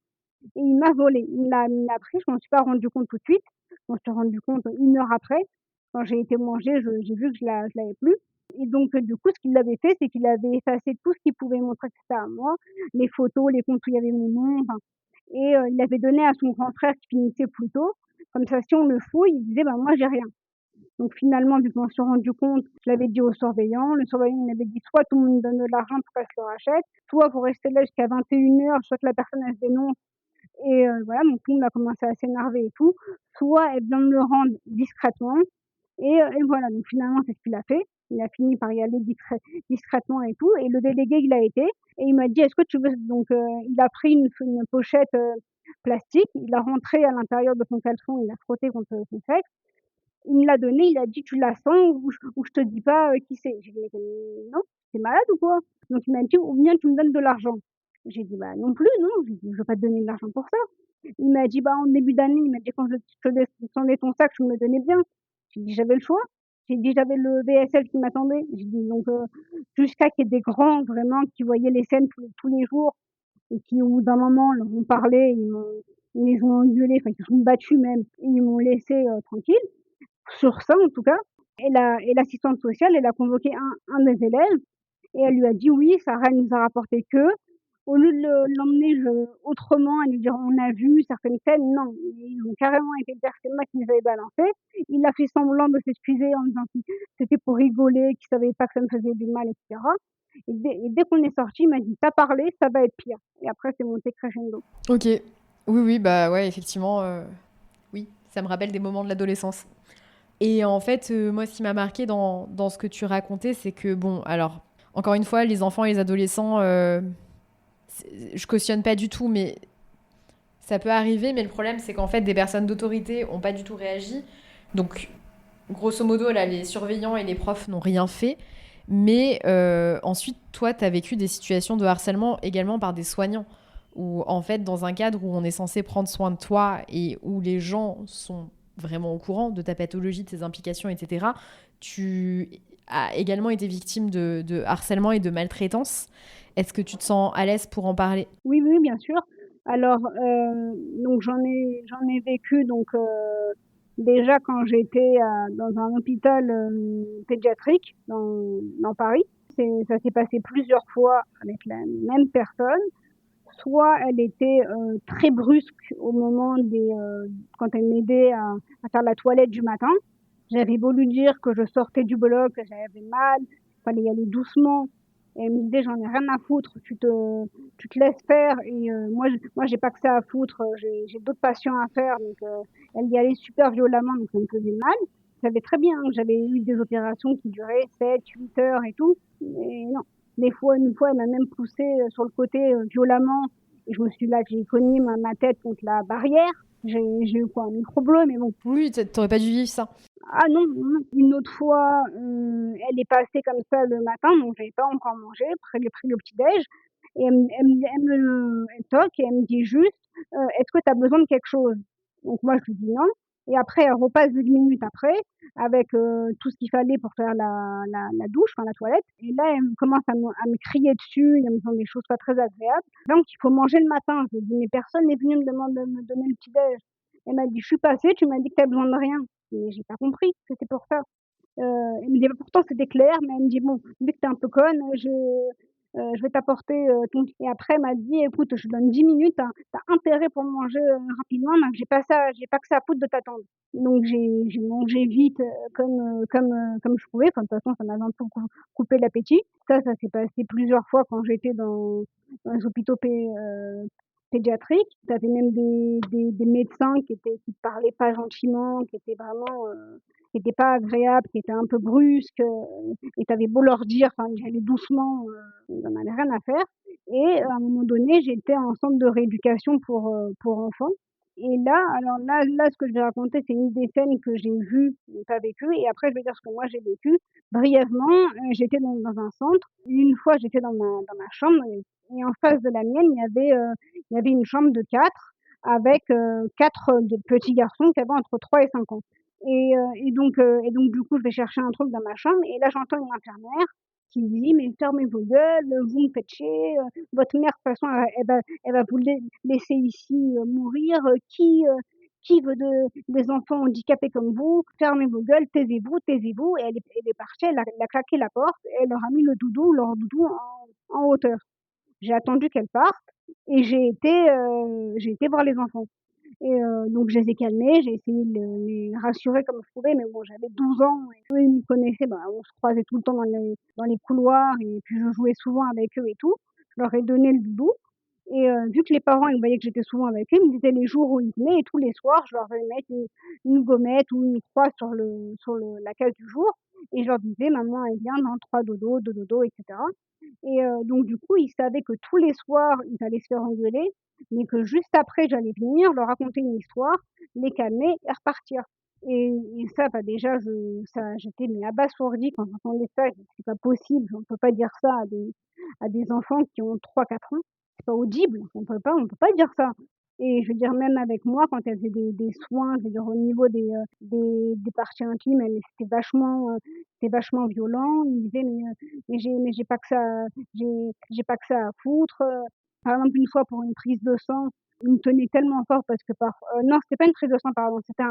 et il m'a volé. Il me l'a pris, je m'en suis pas rendu compte tout de suite. Je m'en suis rendu compte 1 heure après. Quand j'ai été manger, j'ai vu que je l'avais plus, et donc du coup, ce qu'il avait fait, c'est qu'il avait effacé tout ce qui pouvait montrer que c'était à moi, les photos, les comptes où il y avait mon nom, enfin, et il l'avait donné à son grand frère qui finissait plus tôt. Comme ça, si on le fouille, il disait: «Bah, moi, j'ai rien». Donc finalement, vu que je m'en suis rendu compte, je l'avais dit au surveillant. Le surveillant, il m'avait dit: «Soit tout le monde donne de l'argent pour qu'elle se le rachète, soit vous restez là jusqu'à 21 heures, soit que la personne elle se dénonce», et voilà, donc tout le monde a commencé à s'énerver et tout. «Soit elle vient me le rendre discrètement», et voilà, donc finalement, c'est ce qu'il a fait. Il a fini par y aller discrètement et tout, et le délégué, il a été et il m'a dit: «Est-ce que tu veux», donc il a pris une pochette, plastique, il l'a rentrée à l'intérieur de son caleçon, il l'a frotté contre son sexe. Il me l'a donné, il a dit: «Tu la sens ou je te dis pas, qui c'est?» J'ai dit: «Mais non, tu es malade ou quoi?» Donc il m'a dit: «Ou bien tu me donnes de l'argent». J'ai dit: «Bah non plus, non», j'ai dit: «Je veux pas te donner de l'argent pour ça». Il m'a dit: «Bah en début d'année», il m'a dit: «Quand je te descendais ton sac, tu me le donnais bien». J'ai dit: «J'avais le choix». J'ai dit: «J'avais le VSL qui m'attendait». J'ai dit donc jusqu'à qu'il y ait des grands vraiment qui voyaient les scènes tous les jours, et qui, au bout d'un moment, leur ont parlé, ils les ont engueulés, enfin, ils se sont battus même, et ils m'ont laissé tranquille. Sur ça, en tout cas, et l'assistante sociale, elle a convoqué un des élèves et elle lui a dit: «Oui, Sarah, elle nous a rapporté que». Au lieu de l'emmener autrement et lui dire: «On a vu certaines scènes», non, ils ont carrément été dire que c'est moi qui les avais balancées. Il a fait semblant de s'excuser en disant que c'était pour rigoler, qu'il savait pas que ça me faisait du mal et cetera, et dès qu'on est sortis, il m'a dit: «Tu as parlé, ça va être pire», et après c'est monté crescendo. OK. Oui, oui, bah ouais, effectivement, oui, ça me rappelle des moments de l'adolescence. Et en fait, moi, ce qui m'a marqué dans ce que tu racontais, c'est que, bon, alors, encore une fois, les enfants et les adolescents, je cautionne pas du tout, mais ça peut arriver. Mais le problème, c'est qu'en fait, des personnes d'autorité ont pas du tout réagi. Donc, grosso modo, là, les surveillants et les profs n'ont rien fait. Mais ensuite, toi, tu as vécu des situations de harcèlement également par des soignants. Où, en fait, dans un cadre où on est censé prendre soin de toi et où les gens sont vraiment au courant de ta pathologie, de tes implications, etc., tu as également été victime de harcèlement et de maltraitance. Est-ce que tu te sens à l'aise pour en parler? Oui, oui, bien sûr. Alors, donc j'en ai vécu donc, déjà quand j'étais, dans un hôpital, pédiatrique dans Paris. Ça s'est passé plusieurs fois avec la même personne. Soit elle était, très brusque au moment quand elle m'aidait à faire la toilette du matin. J'avais beau lui dire que je sortais du bloc, que j'avais mal, fallait y aller doucement, et elle me disait: «J'en ai rien à foutre, tu te laisses faire, et moi j'ai pas que ça à foutre, j'ai d'autres patients à faire», donc elle y allait super violemment, donc ça me faisait mal. Je savais très bien que j'avais eu des opérations qui duraient 7, 8 heures et tout, mais non. Une fois, elle m'a même poussée, sur le côté, violemment, et je me suis là, j'ai cogné ma tête contre la barrière. J'ai eu quoi? Un micro-bleu, mais bon. Oui, t'aurais pas dû vivre ça. Ah non, non, non. Une autre fois, elle est passée comme ça le matin, donc j'avais pas encore mangé, pris le petit déj, et elle toque et elle me dit juste: «Est-ce que tu as besoin de quelque chose?» Donc moi je lui dis: «Non», et après elle repasse 10 minutes après avec, tout ce qu'il fallait pour faire la douche, enfin la toilette, et là elle commence à me crier dessus et en me disant des choses pas très agréables. «Donc il faut manger le matin». Je lui dis: «Mais personne n'est venu me donner le petit déj». Elle m'a dit: «Je suis passée, tu m'as dit que tu as besoin de rien». Et j'ai pas compris que c'était pour ça. Elle me dit: «Bah, pourtant c'était clair», mais elle me dit: «Bon, vu que tu es un peu conne, je vais t'apporter, ton», et après elle m'a dit: «Écoute, je te donne 10 minutes, tu as intérêt pour manger, rapidement, mais j'ai pas que ça à foutre de t'attendre». Donc j'ai mangé vite, comme je pouvais. Enfin, de toute façon, ça m'avait un peu coupé l'appétit. Ça s'est passé plusieurs fois quand j'étais dans les hôpitaux pédiatriques. Tu avais même des médecins qui te parlaient pas gentiment, qui étaient vraiment, qui étaient pas agréables, qui étaient un peu brusques, et tu avais beau leur dire, enfin, d'y aller doucement, ils en avaient rien à faire. Et à un moment donné, j'étais en centre de rééducation pour enfants, et là, alors là, ce que je vais raconter, c'est une des scènes que j'ai vues, mais pas vécues, et après je vais dire ce que moi j'ai vécu. Brièvement, j'étais dans un centre. Une fois, j'étais dans ma chambre, et en face de la mienne, il y avait une chambre de 4 avec, 4, des petits garçons qui avaient entre 3 et 5 ans. Et donc du coup, je vais chercher un truc dans ma chambre, et là, j'entends une infirmière qui me dit: «Mais fermez vos gueules, vous me faites chier, votre mère, de toute façon, elle va vous laisser ici, mourir, qui veut des enfants handicapés comme vous? Fermez vos gueules, taisez-vous, taisez-vous», et elle est partie, elle a claqué la porte et elle leur a mis leur doudou en hauteur. J'ai attendu qu'elle parte, et j'ai été voir les enfants, et donc je les ai calmés, j'ai essayé de les rassurer comme je pouvais, mais bon, j'avais 12 ans et eux, ils me connaissaient, bah, on se croisait tout le temps dans les couloirs, et puis je jouais souvent avec eux et tout. Je leur ai donné le doudou, et vu que les parents, ils voyaient que j'étais souvent avec eux, ils me disaient les jours où ils venaient, et tous les soirs, je leur faisais mettre une gommette ou une croix la case du jour, et je leur disais: «Maman, elle vient dans 3 dodos, 2 dodos», et cetera. Et donc du coup, ils savaient que tous les soirs, ils allaient se faire engueuler, mais que juste après, j'allais venir leur raconter une histoire, les calmer et repartir. Et ça, bah, déjà, j'étais mais abasourdie quand j'entendais ça. Je me dis: «C'est pas possible, on peut pas dire ça à des enfants qui ont 3, 4 ans. C'est pas audible, on peut pas dire ça». Et je veux dire, même avec moi, quand elle faisait des soins, je veux dire au niveau des parties intimes, c'était vachement violent. Ils me disaient: «Mais j'ai pas que ça, j'ai pas que ça à foutre». Par exemple, une fois pour une prise de sang, il me tenait tellement fort parce que non, c'était pas une prise de sang, pardon, c'était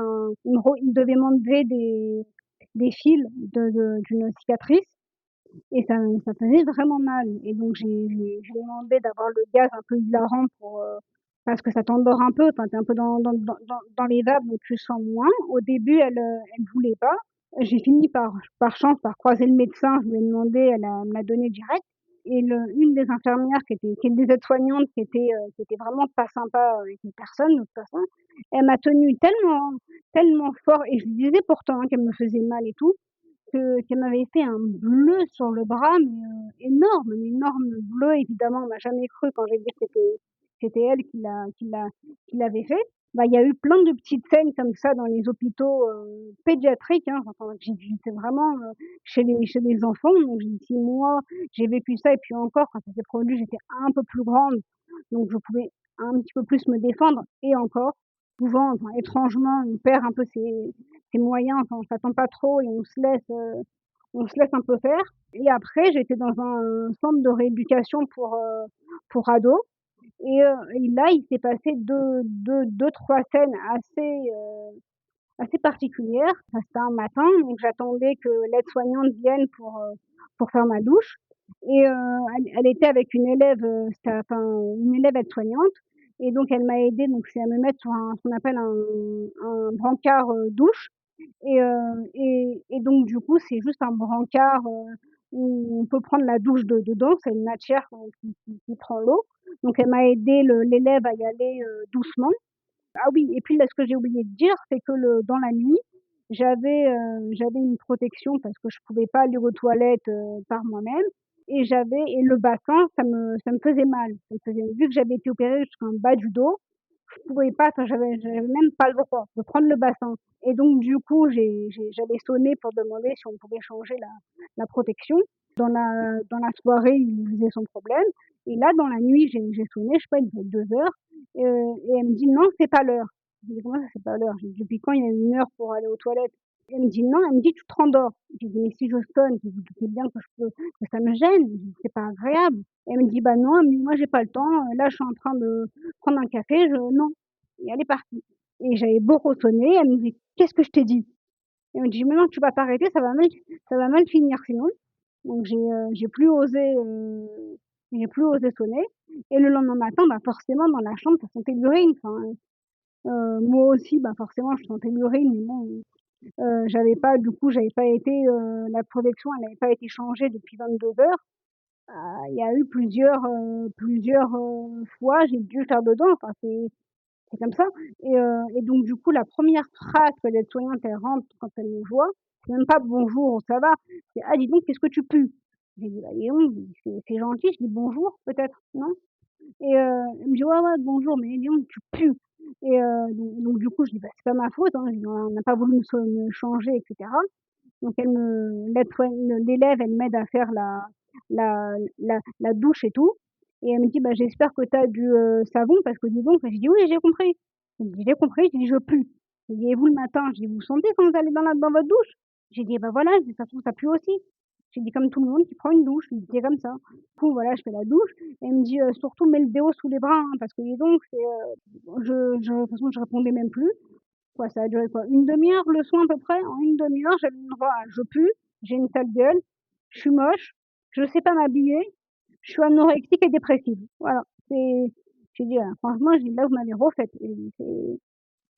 il devait m'enlever des fils d'une cicatrice et ça faisait vraiment mal et donc je lui ai demandé d'avoir le gaz un peu hilarant parce que ça t'endort un peu, enfin, tu es un peu dans les vapes donc tu sens moins. Au début, elle voulait pas. J'ai fini par chance, par croiser le médecin, je lui ai demandé, elle me l'a donné direct et une des infirmières qui est des aides-soignantes qui était vraiment pas sympa avec personne de toute façon, elle m'a tenue tellement fort et je lui disais pourtant, hein, qu'elle me faisait mal et tout, qu'elle m'avait fait un bleu sur le bras, mais énorme, un énorme bleu évidemment, on m'a jamais cru quand j'ai dit que c'était elle qui l'avait fait. Bah, il y a eu plein de petites scènes comme ça dans les hôpitaux, pédiatriques, hein, enfin j'étais vraiment, chez les enfants, donc j'ai dit: «Si moi j'ai vécu ça» et puis encore quand ça s'est produit, j'étais un peu plus grande, donc je pouvais un petit peu plus me défendre et encore, souvent, enfin étrangement, on perd un peu ses moyens, enfin on s'attend pas trop et on se laisse un peu faire et après j'étais dans un centre de rééducation pour ados et là, il s'est passé 2-3 scènes assez particulières. Ça, c'était un matin, donc j'attendais que l'aide-soignante vienne pour faire ma douche et elle était avec une élève, c'était enfin une élève aide-soignante et donc elle m'a aidée, donc c'est à me mettre sur ce qu'on appelle un brancard, douche et donc du coup, c'est juste un brancard, où on peut prendre la douche dedans. C'est une matière qui prend l'eau. Donc elle m'a aidé l'élève à y aller, doucement. Ah oui et puis là, ce que j'ai oublié de dire, c'est que dans la nuit, j'avais une protection parce que je pouvais pas aller aux toilettes, par moi-même et le bassin, ça me faisait mal. Vu que j'avais été opérée jusqu'en bas du dos, je pouvais pas, enfin j'avais même pas le droit de prendre le bassin et donc du coup, j'avais sonné pour demander si on pouvait changer la protection. Dans la soirée, il faisait son problème et là, dans la nuit, j'ai sonné, je sais pas, il devait être 2:00 et elle me dit: «Non, c'est pas l'heure». Je dis: «Comment ça, c'est pas l'heure?» J'ai dit: «Depuis quand il y a une heure pour aller aux toilettes?» Elle me dit: «Non», elle me dit: «Tu te rendors». J'ai dit: «Mais si je sonne», j'ai dit: «Vous doutez bien que ça me gêne», j'ai dit: «C'est pas agréable». Elle me dit: «Bah non», elle me dit: «Moi j'ai pas le temps, là je suis en train de prendre un café, je non» et elle est partie et j'avais beau ressonner, elle me dit: «Qu'est-ce que je t'ai dit?» Elle me dit: «Mais non, tu vas t'arrêter, ça va mal finir sinon». Donc j'ai plus osé sonner et le lendemain matin, bah, forcément dans la chambre ça sentait l'urine, enfin, moi aussi, bah, forcément je sentais l'urine mais bon, j'avais pas été, la protection elle n'avait pas été changée depuis 22 heures. Il y a eu plusieurs, fois j'ai dû faire dedans, enfin c'est comme ça et donc du coup la première phrase que l'aide-soignante elle rentre quand elle me voit, c'est même pas: «Bonjour, ça va?» c'est: «Ah dis donc qu'est-ce que tu pues?» J'ai dit: «Bah dis donc, c'est gentil», je dis: «Bonjour peut-être, non?» et elle me dit: «Ouais, ouais, bonjour, mais dis donc tu pues» et donc du coup je dis: «Bah c'est pas ma faute, hein», je dis: «On n'a pas voulu me changer et cetera». Donc l'élève, elle m'aide à faire la douche et tout et elle me dit: «Bah, j'espère que tu as du, savon parce que dis donc» j'ai dit: «Oui, j'ai compris». J'ai dit: «J'ai compris», j'ai dit: «Je pue». J'ai dit: «Et vous le matin?» j'ai dit: «Vous sentez quand vous allez dans votre douche?» J'ai dit: «Bah, voilà», j'ai dit: «Ça se trouve ça pue aussi». J'ai dit: «Comme tout le monde qui prend une douche», j'ai dit: «C'est comme ça». Du coup, voilà, je fais la douche et elle me dit: «Surtout mets le déo sous les bras, hein, parce que dis donc c'est, de toute façon je répondais même plus. Quoi, ça a duré quoi? Une demi-heure le soin à peu près? En une demi-heure, j'avais le droit à je pue, j'ai une sale gueule, je suis moche, je sais pas m'habiller, je suis anorexique et dépressive. Voilà, j'ai dit: franchement», j'ai dit: «Là, vous m'avez refaite». J'ai dit: «C'est»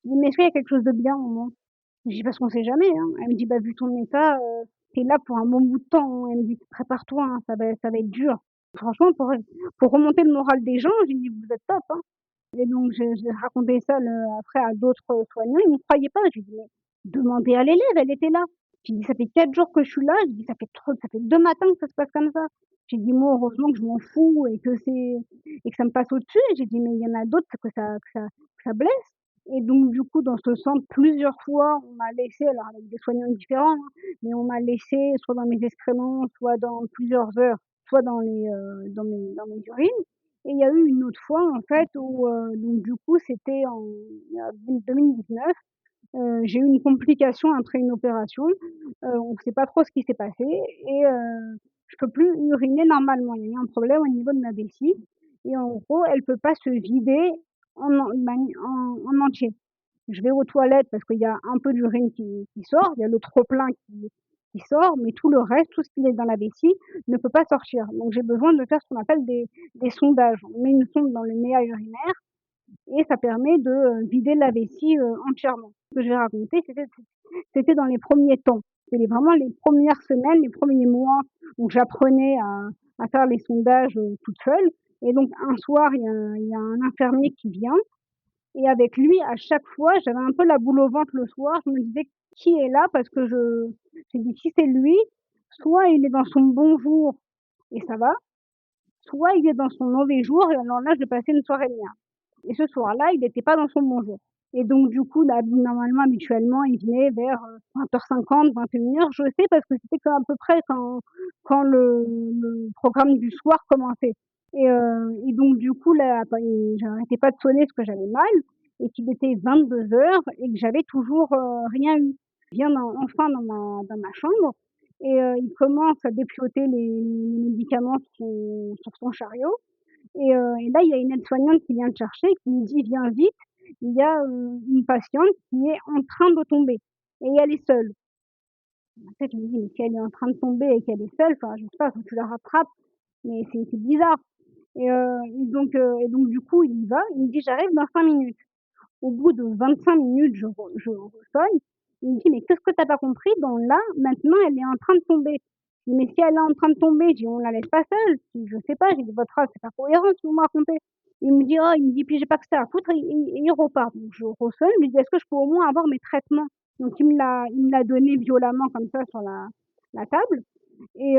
j'ai dit: «Mais est-ce qu'il y a quelque chose de bien au moins?» J'ai dit: «Parce qu'on sait jamais, hein». Elle me dit: «Bah, vu ton état, tu es là pour un bon bout de temps, hein». Elle me dit: «Prépare-toi, hein, ça va être dur». Franchement, pour remonter le moral des gens, j'ai dit: «Vous êtes top, hein». Et donc j'ai raconté ça après à d'autres, soignants, ils me croyaient pas. J'ai dit: «Mais demandez à l'élève, elle était là». J'ai dit: «Ça fait 4 jours que je suis là», j'ai dit: Ça fait 2 matins que ça se passe comme ça». J'ai dit: «Moi heureusement que je m'en fous et que ça me passe au-dessus». J'ai dit: «Mais il y en a d'autres que ça blesse» et donc du coup dans ce centre plusieurs fois on m'a laissé alors avec des soignants différents, hein, mais on m'a laissé soit dans mes excréments, soit dans plusieurs heures, soit dans mes urines et il y a eu une autre fois en fait où, donc du coup c'était en 2019, j'ai eu une complication après une opération, on sait pas trop ce qui s'est passé et je peux plus uriner normalement. Il y a eu un problème au niveau de ma vessie et en gros, elle peut pas se vider en entier. Je vais aux toilettes parce qu'il y a un peu d'urine qui sort, il y a le trop plein qui sort, mais tout le reste, tout ce qui est dans la vessie ne peut pas sortir. Donc j'ai besoin de faire ce qu'on appelle des sondages. On met une sonde dans le méa urinaire et ça permet de, vider la vessie, entièrement. Ce que je vais raconter, c'était dans les premiers temps. C'était vraiment les premières semaines, les premiers mois où j'apprenais à faire les sondages, toute seule et donc un soir, il y a un infirmier qui vient et avec lui, à chaque fois, j'avais un peu la boule au ventre le soir. Je me disais: «Qui est là?» parce que j'ai dit: «Si c'est lui, soit il est dans son bon jour et ça va, soit il est dans son mauvais jour et alors là, je vais passer une soirée de merde». Et ce soir-là, il était pas dans son bon jour. Et donc du coup, là, normalement, habituellement, il venait vers, 20:50, 21:00. Je sais parce que c'était à peu près quand le programme du soir commençait. Et donc du coup, là, bah, j'arrêtais pas de sonner parce que j'avais mal et qu'il était 22:00 et que j'avais toujours, rien eu. Il vient enfin dans ma chambre et il commence à dépioter les médicaments sur son chariot et là, il y a une aide-soignante qui vient le chercher, qui lui dit: «Viens vite, il y a, une patiente qui est en train de tomber et elle est seule». En fait, je me dis: «Mais si elle est en train de tomber et qu'elle est seule, enfin, je sais pas, faut que tu la rattrapes, mais c'est bizarre» et donc du coup, il y va, il me dit: «J'arrive dans 5 minutes». Au bout de 25 minutes, je ressonne. Il me dit: «Mais qu'est-ce que tu as pas compris dans là, maintenant, elle est en train de tomber». Je dis: «Mais si elle est en train de tomber», je dis: «On la laisse pas seule». Je dis: «Je sais pas», j'ai dit: «Votre phrase, c'est pas cohérent ce que vous me racontez». Il me dit: «Oh», il me dit: «Puis j'ai pas que ça à foutre» et il repart. Donc je ressonne, je lui dis: «Est-ce que je peux au moins avoir mes traitements?» Donc il me l'a donné violemment comme ça sur la table et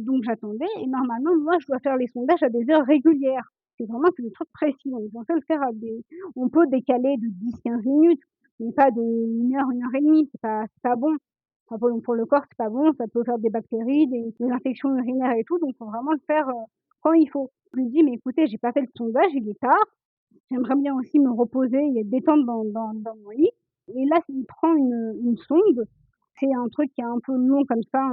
donc j'attendais et normalement, moi, je dois faire les sondages à des heures régulières. C'est des trucs précis, on est censé le faire à des on peut décaler de 10-15 minutes, mais pas de 1 heure et demie, c'est pas bon. Enfin pour le corps, c'est pas bon, ça peut faire des bactéries, des infections urinaires et tout, donc faut vraiment le faire, quand il faut. Je lui dis: «Mais écoutez, j'ai pas fait le sondage, il est tard, j'aimerais bien aussi me reposer et détendre dans mon lit» et là, il prend une sonde, c'est un truc qui est un peu long comme ça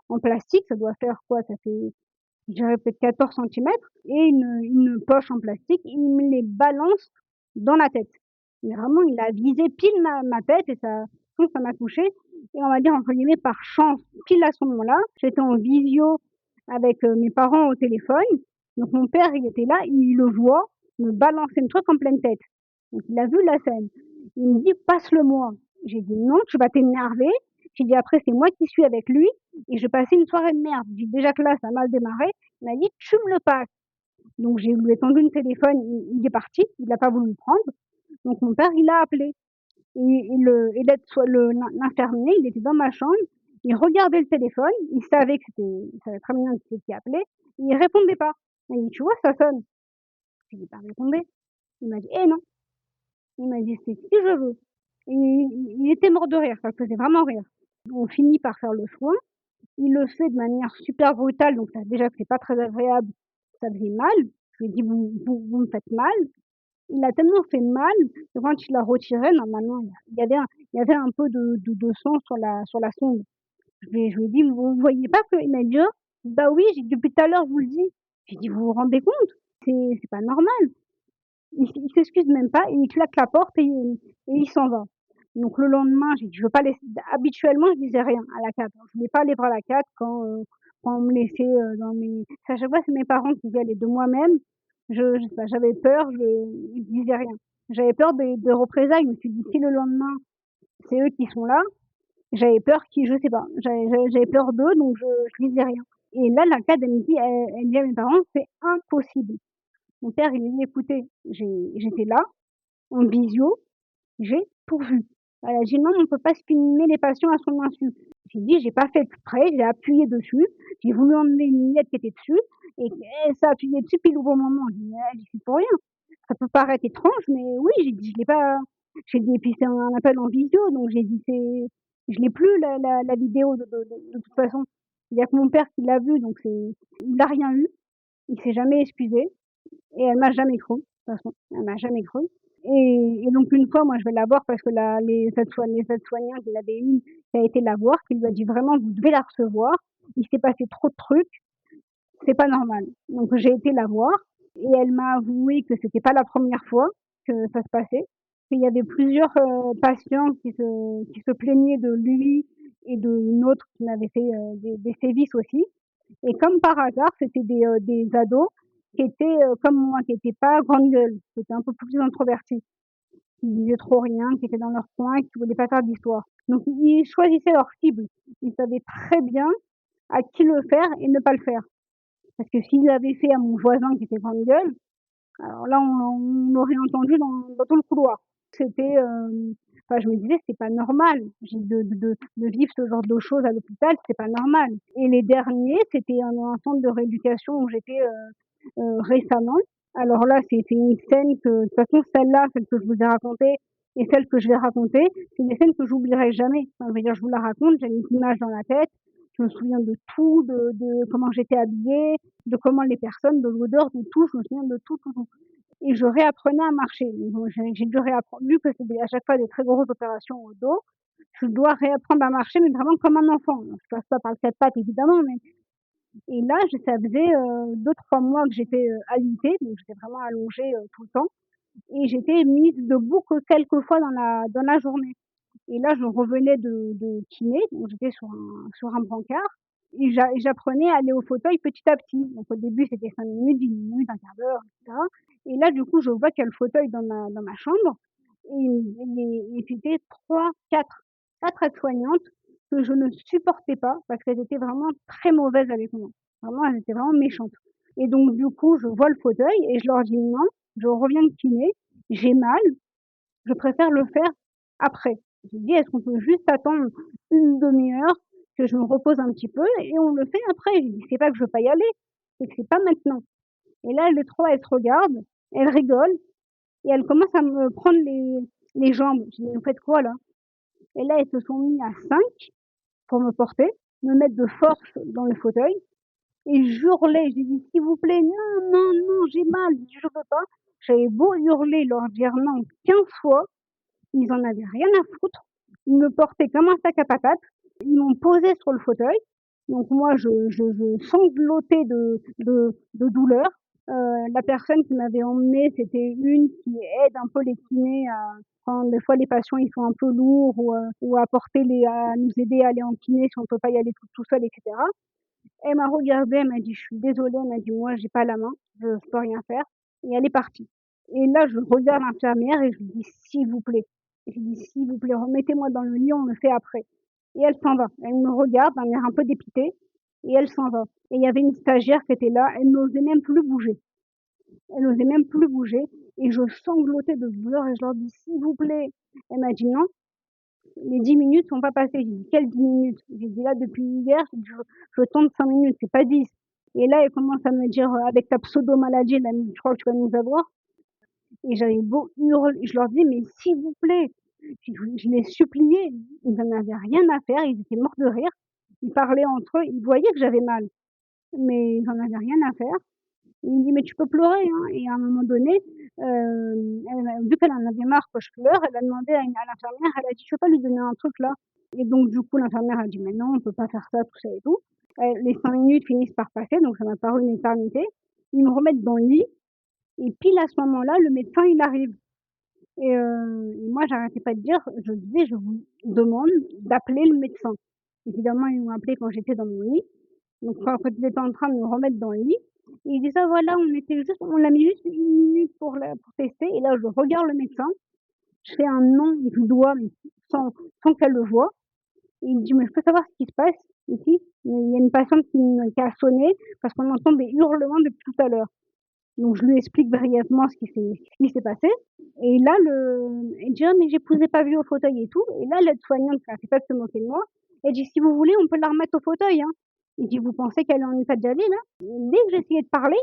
en plastique, ça doit faire quoi? Ça fait je dirais peut-être 14 centimètres et une poche en plastique, il me les balance dans la tête. Mais vraiment, il a visé pile ma tête et ça m'a touchée et on va dire entre guillemets «par chance», pile à ce moment-là, j'étais en visio avec, mes parents au téléphone, donc mon père, il était là, il le voit me balancer le truc en pleine tête. Donc il a vu la scène. Il me dit: «Passe-le-moi». J'ai dit: «Non, tu vas t'énerver». J'ai dit: «Après, c'est moi qui suis avec lui et je vais passer une soirée de merde». J'ai dit: «Déjà que là, ça a mal démarré». Il m'a dit: «Tu me le passes». Donc je lui ai tendu le téléphone, il est parti, il a pas voulu le prendre. Donc mon père, il a appelé et l'aide soi le l'infirmier, il était dans ma chambre, il regardait le téléphone, il savait très bien qui appelait, il répondait pas. Il m'a dit: «Tu vois, ça sonne». J'ai dit: «Bah, répondez». Il m'a dit: «Eh non». Il m'a dit: «C'est si je veux». Et il était mort de rire, ça le faisait vraiment rire. On finit par faire le soin. Il le fait de manière super brutale, donc ça déjà que c'est pas très agréable, ça faisait mal. Je lui ai dit: «Vous me faites mal». Il a tellement fait mal que quand il l'a retiré, normalement, il y avait un peu de sang sur la sonde. Je lui ai dit: «Vous voyez pas que?» Il m'a dit: «Oh, bah oui». J'ai dit: «Depuis tout à l'heure, je vous le dis». J'ai dit: «Vous vous rendez compte? C'est pas normal». Il s'excuse même pas et il claque la porte et il s'en va. Donc le lendemain, j'ai dit: «Je veux pas laisser». Habituellement, je disais rien à la cate. Je voulais pas aller voir la cate quand on me laissait, dans mes à chaque fois, c'est mes parents qui y allaient. De moi-même, je sais pas, j'avais peur, je disais rien. J'avais peur des représailles. Je me suis dit: «Si le lendemain, c'est eux qui sont là», j'avais peur qu'ils je sais pas, j'avais peur d'eux donc je disais rien. Et là, la cate, elle dit à mes parents: «C'est impossible». Mon père, il me dit: «Écoutez, j'étais là, en visio, j'ai tout vu». Elle a dit: «Non, on peut pas filmer les patients à son insu». J'ai dit: «J'ai pas fait exprès, j'ai appuyé dessus, j'ai voulu enlever une miette qui était dessus et ça a appuyé dessus pile au bon moment». J'ai dit: «Ah, j'y suis pour rien». Ça peut paraître étrange, mais oui, j'ai dit: «Je l'ai pas». J'ai dit et puis c'est un appel en visio, donc j'ai dit: «C'est» je l'ai plus la vidéo de toute façon. Il y a que mon père qui l'a vue, donc il a rien eu, il s'est jamais excusé. Et elle m'a jamais cru, de toute façon, elle m'a jamais cru et donc une fois, moi, je vais la voir parce que la les aides-soignantes, il y en avait une qui a été la voir, qui lui a dit: «Vraiment, vous devez la recevoir, il s'est passé trop de trucs, c'est pas normal». Donc j'ai été la voir et elle m'a avoué que c'était pas la première fois que ça se passait, qu'il y avait plusieurs, patients qui se plaignaient de lui et d'une autre qui m'avait fait, des sévices aussi et comme par hasard, c'était des ados qui étaient, comme moi, qui étaient pas grande gueule, qui étaient un peu plus introvertis, qui disaient trop rien, qui étaient dans leur coin et qui voulaient pas faire d'histoire. Donc ils choisissaient leur cible. Ils savaient très bien à qui le faire et ne pas le faire. Parce que s'ils l'avaient fait à mon voisin qui était grande gueule, alors là, on l'aurait entendu dans tout le couloir. C'était, enfin, je me disais: «C'est pas normal, j'ai de vivre ce genre de choses à l'hôpital, c'est pas normal» et les derniers, c'était un centre de rééducation où j'étais, récemment. Alors là, c'était une scène que de toute façon, celle-là, celle que je vous ai racontée et celle que je vais raconter, c'est des scènes que j'oublierai jamais. Enfin, je veux dire, je vous la raconte, j'ai une image dans la tête, je me souviens de tout, de comment j'étais habillée, de comment les personnes, de l'odeur, de tout, je me souviens de tout, tout, tout et je réapprenais à marcher. Donc j'ai dû réapprendre vu que c'est des à chaque fois des très grosses opérations au dos, je dois réapprendre à marcher, mais vraiment comme un enfant. Je passe pas par le 4 pattes évidemment, mais et là, ça faisait, 2-3 mois que j'étais, alitée, donc j'étais vraiment allongée, tout le temps et j'étais mise debout que quelques fois dans la journée et là, je revenais de kiné, donc j'étais sur un brancard et j'apprenais à aller au fauteuil petit à petit. Donc au début, c'était 5 minutes, 10 minutes, un quart d'heure et cetera et là, du coup, je vois qu'il y a le fauteuil dans ma chambre et c'était 3-4 aides-soignantes que je ne supportais pas parce qu'elles étaient vraiment très mauvaises avec moi. Vraiment, elles étaient vraiment méchantes et donc du coup, je vois le fauteuil et je leur dis: «Non, je reviens de kiné, j'ai mal, je préfère le faire après». J'ai dit: «Est-ce qu'on peut juste attendre une demi-heure que je me repose un petit peu et on le fait après?» J'ai dit: «C'est pas que je veux pas y aller, c'est que c'est pas maintenant» et là, les 3 elles se regardent, elles rigolent et elles commencent à me prendre les jambes. Je dis: «Mais vous faites quoi là?» et là, elles se sont mis à 5 pour me porter, me mettre de force dans le fauteuil et j'hurlais. J'ai dit: «S'il vous plaît, non, non, non, j'ai mal, je veux pas». J'avais beau hurler, leur dire non 15 fois, ils en avaient rien à foutre. Ils me portaient comme un sac à patates. Ils m'ont posée sur le fauteuil. Donc moi, je sanglotais de douleur. La personne qui m'avait emmenée, c'était une qui aide un peu les kinés à quand des fois les patients ils sont un peu lourds ou à nous aider à aller en kiné si on peut pas y aller tout seul et cetera. Elle m'a regardée, elle m'a dit: «Je suis désolée», elle m'a dit: «Moi j'ai pas la main, je peux rien faire» et elle est partie et là je regarde l'infirmière et je lui dis: «S'il vous plaît». Je lui dis: «S'il vous plaît, remettez-moi dans le lit, on le fait après» et elle s'en va. Elle me regarde d'un air un peu dépité et elle s'en va et il y avait une stagiaire qui était là, elle n'osait même plus bouger. Elle n'osait même plus bouger et je sanglotais de douleur et je leur dis: «S'il vous plaît». Elle m'a dit: «Non, les 10 minutes sont pas passées». J'ai dit: «Quelles 10 minutes?» J'ai dit: «Là, depuis hier, je tente 5 minutes, c'est pas 10». Et là, elle commence à me dire: «Avec ta pseudo maladie là, je crois que tu vas nous avoir» et j'avais beau hurler, je leur dis: «Mais s'il vous plaît!» Je les suppliais, ils en avaient rien à faire, ils étaient morts de rire. Ils parlaient entre eux, ils voyaient que j'avais mal, mais ils en avaient rien à faire. Il me dit: «Mais tu peux pleurer, hein» et à un moment donné, elle a vu qu'elle en avait marre que je pleure, elle a demandé à l'infirmière, elle a dit: «Tu veux pas lui donner un truc là?» et donc du coup l'infirmière a dit: «Mais non, on peut pas faire ça, tout ça et tout». Les 5 minutes finissent par passer, donc ça m'a paru une éternité. Ils me remettent dans le lit et pile à ce moment-là, le médecin il arrive et moi j'arrêtais pas de dire, je disais: «Je vous demande d'appeler le médecin». Évidemment, ils m'ont appelé quand j'étais dans mon lit, donc quand ils étaient en train de me remettre dans le lit, il dit: «Ça voilà, on l'a mis juste 1 minute pour tester» et là je regarde le médecin, je fais un non du doigt mais sans qu'elle le voie et il me dit: «Mais je peux savoir ce qui se passe ici? Il y a une patiente qui a sonné parce qu'on entend des hurlements depuis tout à l'heure». Donc je lui explique brièvement ce qui s'est passé et là il dit: «Ah mais j'épousais pas vu au fauteuil et tout» et là l'aide-soignante qui arrêtait pas de se moquer de moi, elle dit: «Si vous voulez, on peut la remettre au fauteuil, hein». Il dit: «Vous pensez qu'elle est en état de dialyse là?» Dès que j'essayais de parler,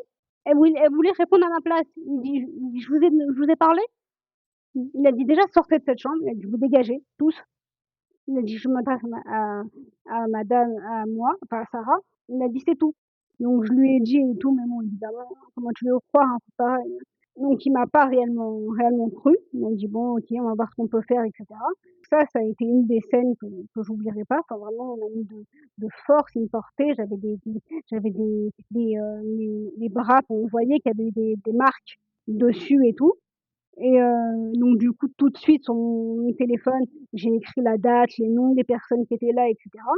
elle voulait répondre à ma place. Il dit: «Je vous ai parlé?» Il a dit: «Déjà sortez de cette chambre», il a dit: «Vous dégagez tous». Il a dit: «Je m'adresse à madame, à moi, enfin à Sarah». Il a dit: «C'est tout». Donc je lui ai dit et tout, mais bon évidemment, comment tu veux croire, hein, c'est pareil. Donc il m'a pas réellement cru. Il m'a dit: «Bon, OK, on va voir ce qu'on peut faire» et cetera. Ça a été une des scènes que j'oublierai pas. Enfin vraiment, on m'a mis de force, il me portait, j'avais les bras, on voyait qu'il y avait eu des marques dessus et tout. Et donc du coup, tout de suite sur mon téléphone, j'ai écrit la date, les noms des personnes qui étaient là et cetera.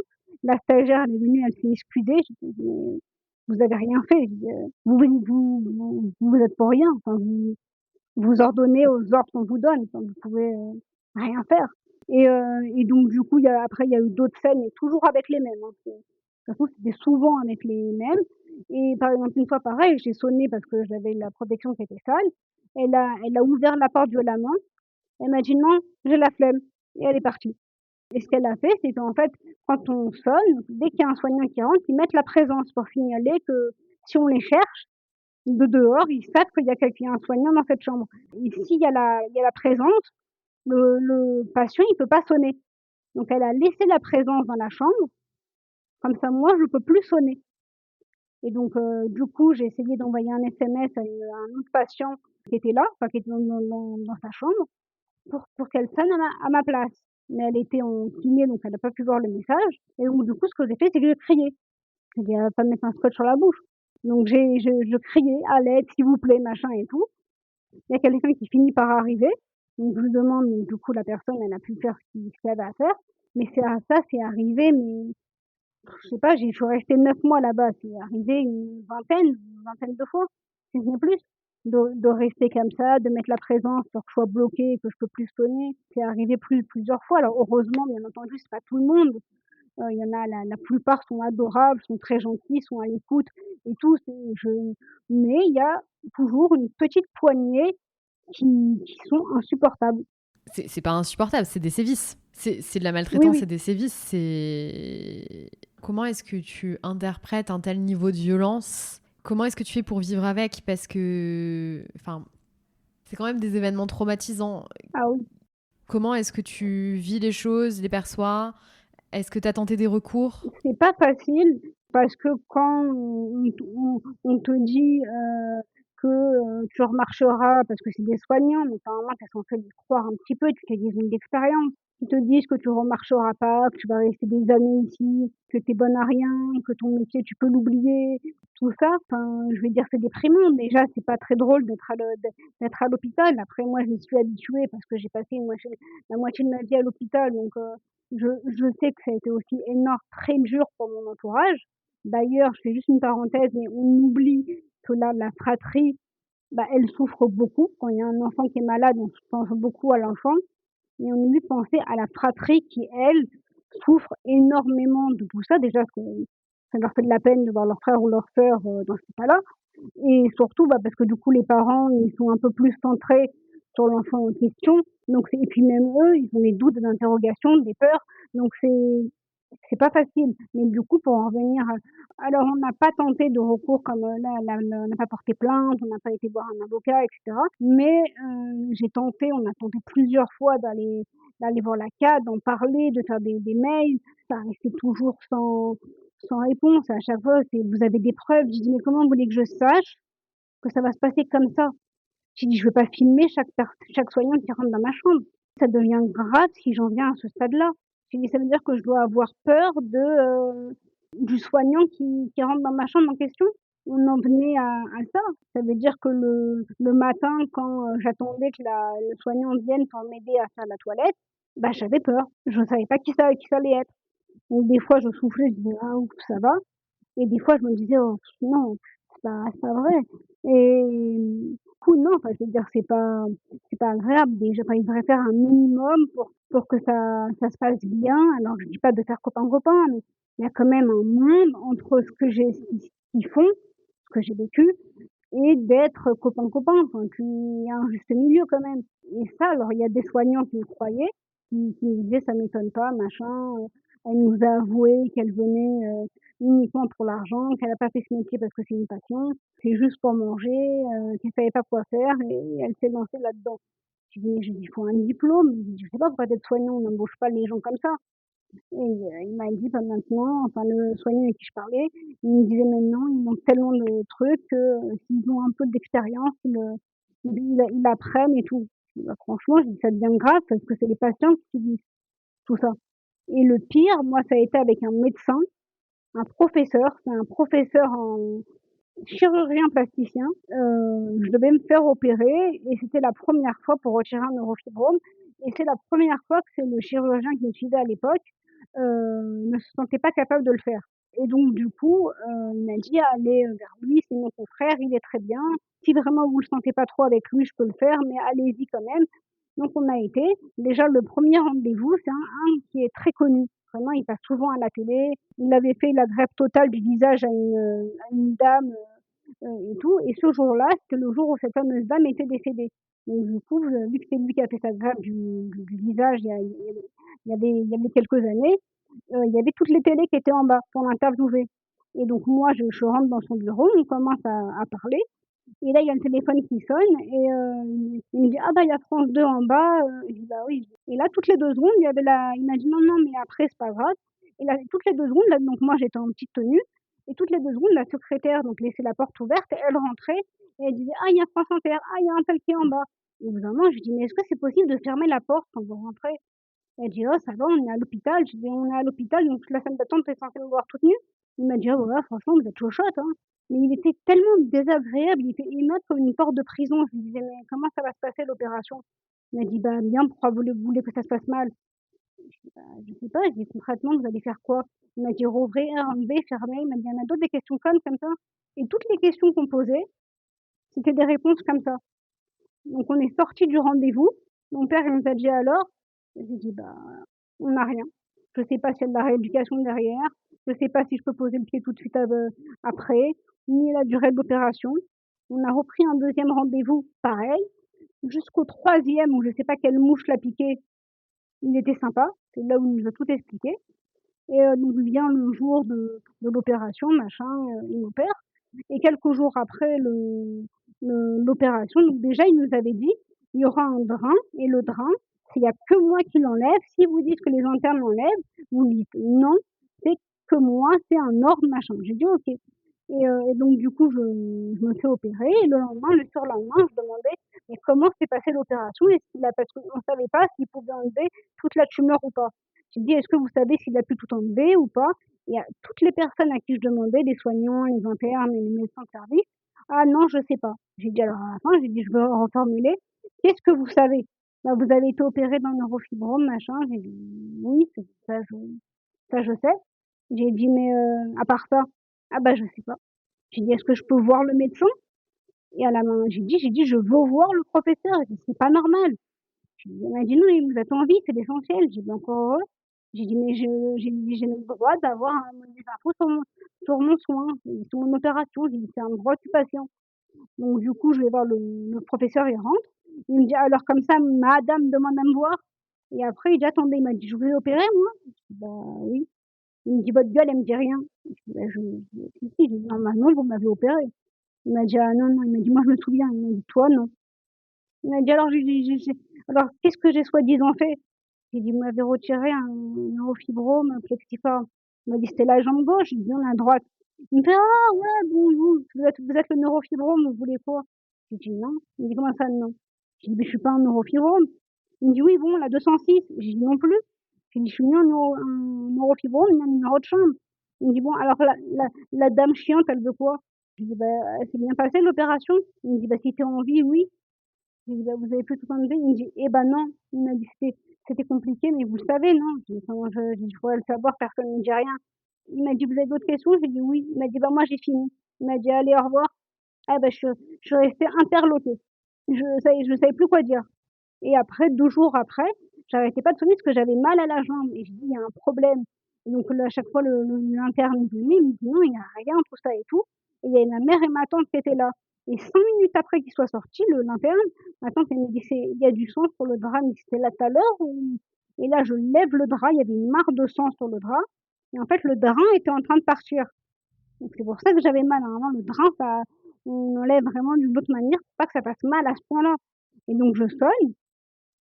La stagiaire, elle est venue, elle s'est excusée. Je lui ai dit: «Mais vous avez rien fait», je dis: vous êtes pour rien, enfin vous ordonnez aux ordres qu'on vous donne, enfin vous pouvez, rien faire». Et donc du coup, il y a eu d'autres scènes, mais toujours avec les mêmes, hein. C'est de toute façon, c'était souvent avec les mêmes. Et par exemple, une fois pareil, j'ai sonné parce que j'avais la protection qui était sale. Elle a ouvert la porte violemment. Elle m'a dit: «Non, j'ai la flemme» et elle est partie. Et ce qu'elle a fait, c'est qu'en fait, quand on sonne, dès qu'il y a un soignant qui rentre, ils mettent la présence pour signaler que si on les cherche de dehors, ils savent qu'il y a un soignant dans cette chambre. Et il y a la présence, le patient, il peut pas sonner. Donc elle a laissé la présence dans la chambre, comme ça moi je peux plus sonner. Et donc du coup, j'ai essayé d'envoyer un SMS à un autre patient qui était là, enfin qui était dans sa chambre pour qu'elle sonne à ma place. Mais elle était en kiné, donc elle a pas pu voir le message. Et donc du coup, ce que j'ai fait, c'est que j'ai crié. J'ai dit: «Elle va pas me mettre un scotch sur la bouche». Donc je criais: «À l'aide, s'il vous plaît», machin et tout. Il y a quelqu'un qui finit par arriver, donc je lui demande, donc du coup la personne elle a pu faire ce qu'elle avait à faire. Mais c'est arrivé, mais je sais pas, je suis restée 9 mois là-bas, c'est arrivé une vingtaine de fois, si ce n'est plus. De rester comme ça, de mettre la présence pour que je sois bloquée et que je peux plus sonner. C'est arrivé plusieurs fois. Alors heureusement, bien entendu, c'est pas tout le monde. Il y en a la plupart sont adorables, sont très gentils, sont à l'écoute et tout, mais il y a toujours une petite poignée qui sont insupportables. C'est pas insupportable, c'est des sévices. C'est de la Oui, maltraitance, oui. c'est des sévices. C'est comment est-ce que tu interprètes un tel niveau de violence? Comment est-ce que tu fais pour vivre avec? Parce que, enfin, c'est quand même des événements traumatisants. Ah oui. Comment est-ce que tu vis les choses, les perçois? Est-ce que tu as tenté des recours? C'est pas facile parce que quand on te dit, que, tu remarcheras parce que c'est des soignants, donc normalement tu es censé y croire un petit peu, tu fais des années d'expérience. Ils te disent que tu remarcheras pas, que tu vas rester des années ici, que tu es bonne à rien, que ton métier tu peux l'oublier, tout ça, enfin, je veux dire, c'est déprimant. Déjà, c'est pas très drôle d'être à l'hôpital. Après moi, je m'y suis habituée parce que j'ai passé la moitié de ma vie à l'hôpital, donc je sais que ça a été aussi très dur pour mon entourage. D'ailleurs, je fais juste une parenthèse, mais on oublie que là, la fratrie, bah, elle souffre beaucoup. Quand il y a un enfant qui est malade, on pense beaucoup à l'enfant, mais on oublie de penser à la fratrie qui, elle, souffre énormément de tout ça. Déjà, que ça leur fait de la peine de voir leur frère ou leur sœur, dans cet état-là. Et surtout, bah, parce que du coup, les parents, ils sont un peu plus centrés sur l'enfant en question. Donc et puis même eux, ils ont des doutes, des interrogations, des peurs. Donc c'est pas facile. Mais du coup, pour en revenir alors on n'a pas tenté de recours comme, là, on n'a pas porté plainte, on n'a pas été voir un avocat et cetera. Mais on a tenté plusieurs fois d'aller voir la CAD, d'en parler, de faire des mails. Ça restait toujours sans réponse. À chaque fois, c'est: «Vous avez des preuves?» Je dis: «Mais comment vous voulez que je sache que ça va se passer comme ça?» J'ai dit: «Je vais pas filmer chaque soignant qui rentre dans ma chambre. Ça devient grave si j'en viens à ce stade-là». J'ai dit: «Ça veut dire que je dois avoir peur du soignant qui rentre dans ma chambre en question?» On en venait à ça. Ça veut dire que le matin quand, j'attendais que le soignant vienne pour m'aider à faire la toilette, bah, j'avais peur. Je ne savais pas qui ça allait être. Donc des fois je soufflais, je disais: «Ah ouf, ça va». Et des fois, je me disais: «Oh non, c'est pas vrai». Et du coup, non, enfin, je veux dire, c'est pas agréable. Déjà, enfin, il devrait faire un minimum pour que ça se passe bien. Alors, je dis pas de faire copain-copain, mais il y a quand même un monde entre ce qu'ils font, ce que j'ai vécu et d'être copain-copain. Enfin, il y a un juste milieu quand même. Et ça, alors il y a des soignants qui me croyaient, qui me disaient: «Ça m'étonne pas, machin, elle nous a avoué qu'elle venait, uniquement pour l'argent, qu'elle a pas fait ce métier parce que c'est une passion, c'est juste pour manger, qu'elle savait pas quoi faire et elle s'est lancée là-dedans». J'ai dit: «Il faut un diplôme». Je sais pas pourquoi être soignant, on n'embauche pas les gens comme ça. Et il m'a dit: «Pas maintenant», enfin le soignant avec qui je parlais, il me disait: «Mais non, il manque tellement de trucs que, s'ils ont un peu d'expérience, ils l'apprennent et tout. Bah, franchement, je dis: «Ça devient grave parce que c'est les patients qui disent tout ça» et le pire, moi, ça a été avec un médecin, un professeur, c'est un professeur en chirurgien plasticien. Je devais me faire opérer et c'était la première fois pour retirer un neurofibrome et c'est la première fois que c'est le chirurgien qui me suivait à l'époque, ne se sentait pas capable de le faire et donc du coup, il m'a dit: «Allez, vers lui, c'est mon confrère, il est très bien. Si vraiment vous le sentez pas trop avec lui, je peux le faire, mais allez-y quand même». Donc on a été. Déjà le premier rendez-vous, c'est un qui est très connu. Vraiment, il passe souvent à la télé. Il avait fait la greffe totale du visage à une dame, et tout et ce jour-là, c'était le jour où cette fameuse dame était décédée. Donc du coup, vu que c'est lui qui a fait sa greffe du visage il y avait quelques années, il y avait toutes les télés qui étaient en bas pour l'interviewer et donc moi je rentre dans son bureau, on commence à parler et là il y a le téléphone qui sonne et il me dit: «Ah bah, il y a France 2 en bas», je dis: «Bah oui» et là toutes les 2 secondes, il m'a dit: «Non, non, mais après c'est pas grave» et là toutes les 2 secondes, là donc moi j'étais en petite tenue et toutes les 2 secondes la secrétaire donc laissait la porte ouverte, elle rentrait et elle disait: «Ah il y a France Inter, ah il y a un tel qui est en bas» et au bout d'un moment je lui dis: «Mais est-ce que c'est possible de fermer la porte quand vous rentrez?» Elle dit: «Oh ça va, on est à l'hôpital». Je dis: «On est à l'hôpital, donc toute la salle d'attente, tu es censée me voir toute nue?» Il m'a dit: «Ah bah là franchement vous êtes chochotte, hein». Mais il était tellement désagréable, il était immode comme une porte de prison. Je lui disais: «Mais comment ça va se passer l'opération?» Il m'a dit: «Bah bien, pourquoi vous voulez que ça se passe mal?» Bah je sais pas, je dis: «Concrètement vous allez faire quoi?» Il m'a dit: «Rouvrir, enlever, fermer». Il m'a dit: «Il y en a d'autres des questions connes comme ça» et toutes les questions qu'on posait, c'était des réponses comme ça. Donc on est sortis du rendez-vous. Mon père il nous a dit: «Alors?» J'ai dit: «Bah, on n'a rien. Je sais pas s'il y a de la rééducation derrière, je sais pas si je peux poser le pied tout de suite après, ni la durée de l'opération». On a repris un deuxième rendez-vous, pareil, jusqu'au troisième où je sais pas quelle mouche l'a piqué, il était sympa, c'est là où il nous a tout expliqué et donc vient le jour de l'opération machin, il m'opère et quelques jours après l'opération, donc déjà il nous avait dit: «Il y aura un drain et le drain, s'il y a que moi qui l'enlève, si vous dites que les internes l'enlèvent, vous dites: "Non, c'est que moi, c'est un ordre machin"». J'ai dit: «OK» et donc du coup, je me fais opérer et le lendemain, le surlendemain, je demandais: «Mais comment s'est passée l'opération? Est-ce qu'il a» parce qu'on savait pas s'il pouvait enlever toute la tumeur ou pas. J'ai dit: «Est-ce que vous savez s'il a pu tout enlever ou pas?» Et à toutes les personnes à qui je demandais, les soignants, les internes et les médecins de service: «Ah non, je sais pas». J'ai dit alors à la fin, j'ai dit: «Je veux reformuler. Qu'est-ce que vous savez?» «Bah, vous avez été opéré d'un neurofibrome, machin». J'ai dit: «Oui, ça je sais». J'ai dit: «Mais à part ça?» «Ah bah, je sais pas». J'ai dit: «Est-ce que je peux voir le médecin?» Et à la main j'ai dit: «Je veux voir le professeur». J'ai dit: «C'est pas normal». Il m'a dit: «Non, mais vous êtes en vie, c'est l'essentiel». J'ai dit: «Encore heureux». J'ai dit: «Mais j'ai le droit d'avoir, des infos sur mon soin, sur mon opération». J'ai dit: «C'est un droit du patient». Donc du coup, je vais voir le professeur, il rentre. Il me dit: «Alors comme ça, madame demande à me voir» et après il dit: «Attendez», il m'a dit: «Je vous ai opéré moi?» Je dis: «Bah oui». Il me dit: «Votre gueule, elle me dit rien». Je dis: «Bah si, si», j'ai dit: «Normalement, vous m'avez opéré». Il m'a dit: «Ah non, non», il m'a dit: «Moi je me souviens». Il m'a dit: «Toi non». Il m'a dit: «Alors j'ai alors qu'est-ce que j'ai soi-disant fait?» J'ai dit: «Vous m'avez retiré un neurofibrome plexiforme». Il m'a dit: «C'était la jambe gauche». J'ai dit: «Non, la droite». Il me fait: «Ah ouais, bon, vous êtes le neurofibrome, vous voulez quoi?» J'ai dit: «Non». Il me dit: «Comment ça non?» J'ai dit: «Mais je suis pas un neurofibrome». Il me dit: «Oui, bon, la 206». J'ai dit: «Non plus». J'ai dit: «Je suis ni un neurofibrome, ni un numéro de chambre». Il me dit: «Bon, alors la dame chiante, elle veut quoi?» Je lui dis: «Bah, elle s'est bien passée l'opération?» Il me dit: «Bah, si tu es en vie, oui». Je lui dis: «Bah, vous avez pu tout enlever?» Il me dit: «Eh ben non». Il m'a dit: «C'était compliqué, mais vous le savez, non?» Je dis: «Comment je dis: «Je pourrais le savoir, personne ne me dit rien». Il m'a dit: «Vous avez d'autres questions?» J'ai dit: «Oui». Il m'a dit: «Bah, moi, j'ai fini». Il m'a dit: «Allez, au revoir». Ah bah, je suis restée interloquée. Je savais plus quoi dire et après 2 jours après, j'arrêtais pas de sonner parce que j'avais mal à la jambe et je dis: «Il y a un problème» et donc là, à chaque fois l'interne il venait, il me dit: «Non, il y a rien, tout ça et tout» et il y avait ma mère et ma tante qui étaient là et 5 minutes après qu'ils soient sortis, l'interne, ma tante elle me dit: «C'est il y a du sang sur le drap». Elle me dit: «C'était là tout à l'heure ou?» Et là, je lève le drap, il y avait une mare de sang sur le drap et en fait, le drain était en train de partir. Donc c'est pour ça que j'avais mal. Normalement, le drain, ça on enlève vraiment d'une autre manière pour pas que ça fasse mal à ce point-là et donc je sonne.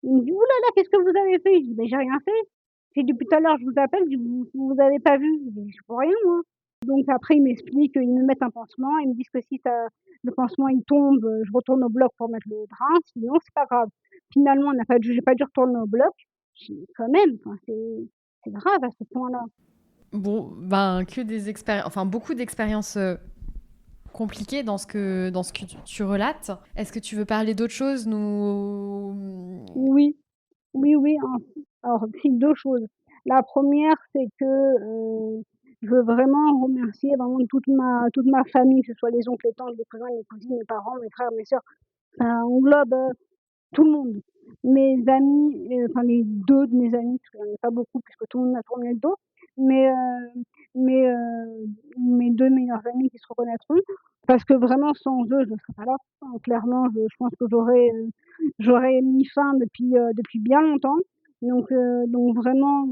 Il me dit: «Ouh là là, qu'est-ce que vous avez fait?» Je dis: «Beh, j'ai rien fait». J'ai dit: «Depuis tout à l'heure, je vous appelle», je dis: «Vous avez pas vu?» Je dis: «Je vois rien moi». Donc après ils m'expliquent, ils me mettent un pansement, ils me disent que si le pansement il tombe, je retourne au bloc pour mettre le drain, sinon c'est pas grave. Finalement j'ai pas dû retourner au bloc. J'ai dit: «Quand même, enfin c'est grave à ce point-là». Bon, ben, que des expériences, enfin beaucoup d'expériences compliquées dans ce que tu relates. Est-ce que tu veux parler d'autre chose, nous? Oui, oui, oui, alors si 2 choses. La première c'est que, je veux vraiment remercier vraiment toute ma famille, que ce soit les oncles, les tantes, les cousins, les cousines, mes parents, mes frères, mes sœurs. Ça englobe, tout le monde. Mes amis, enfin les 2 de mes amis, parce qu'il y en a pas beaucoup puisque tout le monde m'a tourné le dos, mais mais mes 2 meilleurs amis qui se reconnaîtront, parce que vraiment sans eux, je ne serais pas là. Enfin, clairement, je pense que j'aurais mis fin depuis bien longtemps. Donc vraiment,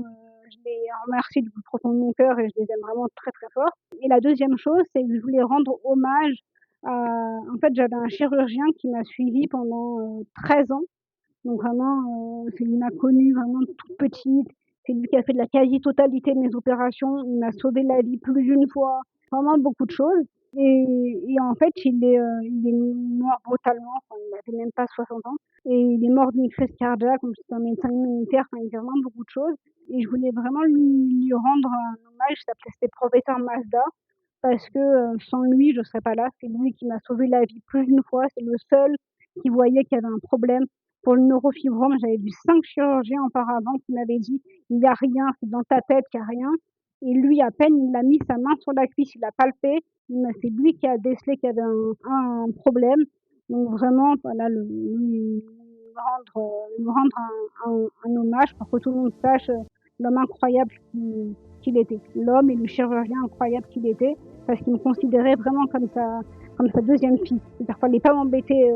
je les remercie du plus profond de mon cœur et je les aime vraiment très, très fort. Et la deuxième chose, c'est que je voulais rendre hommage en fait, j'avais un chirurgien qui m'a suivie pendant, 13 ans. Donc vraiment, c'est il m'a connue vraiment toute petite. C'est lui qui a fait de la quasi-totalité de mes opérations. Il m'a sauvé la vie plus d'une fois, vraiment beaucoup de choses. Et en fait, il est mort brutalement, enfin, il avait même pas 60 ans et il est mort d'une crise cardiaque, donc c'est un médecin humanitaire, enfin, il fait vraiment beaucoup de choses et je voulais vraiment lui rendre un hommage. C'était professeur Mazda parce que, sans lui, je serais pas là. C'est lui qui m'a sauvé la vie plus d'une fois. C'est le seul qui voyait qu'il y avait un problème. Pour le neurofibrome, j'avais vu 5 chirurgiens auparavant qui m'avaient dit: «Il y a rien, c'est dans ta tête qu'il y a rien» et lui, à peine il a mis sa main sur la cuisse, il a palpé, c'est lui qui a décelé qu'il y avait un problème. Donc vraiment, voilà, lui rendre un hommage pour que tout le monde sache, l'homme incroyable qu'il était. L'homme et le chirurgien incroyable qu'il était, parce qu'il me considérait vraiment comme sa deuxième fille. C'est-à-dire qu'il fallait pas m'embêter,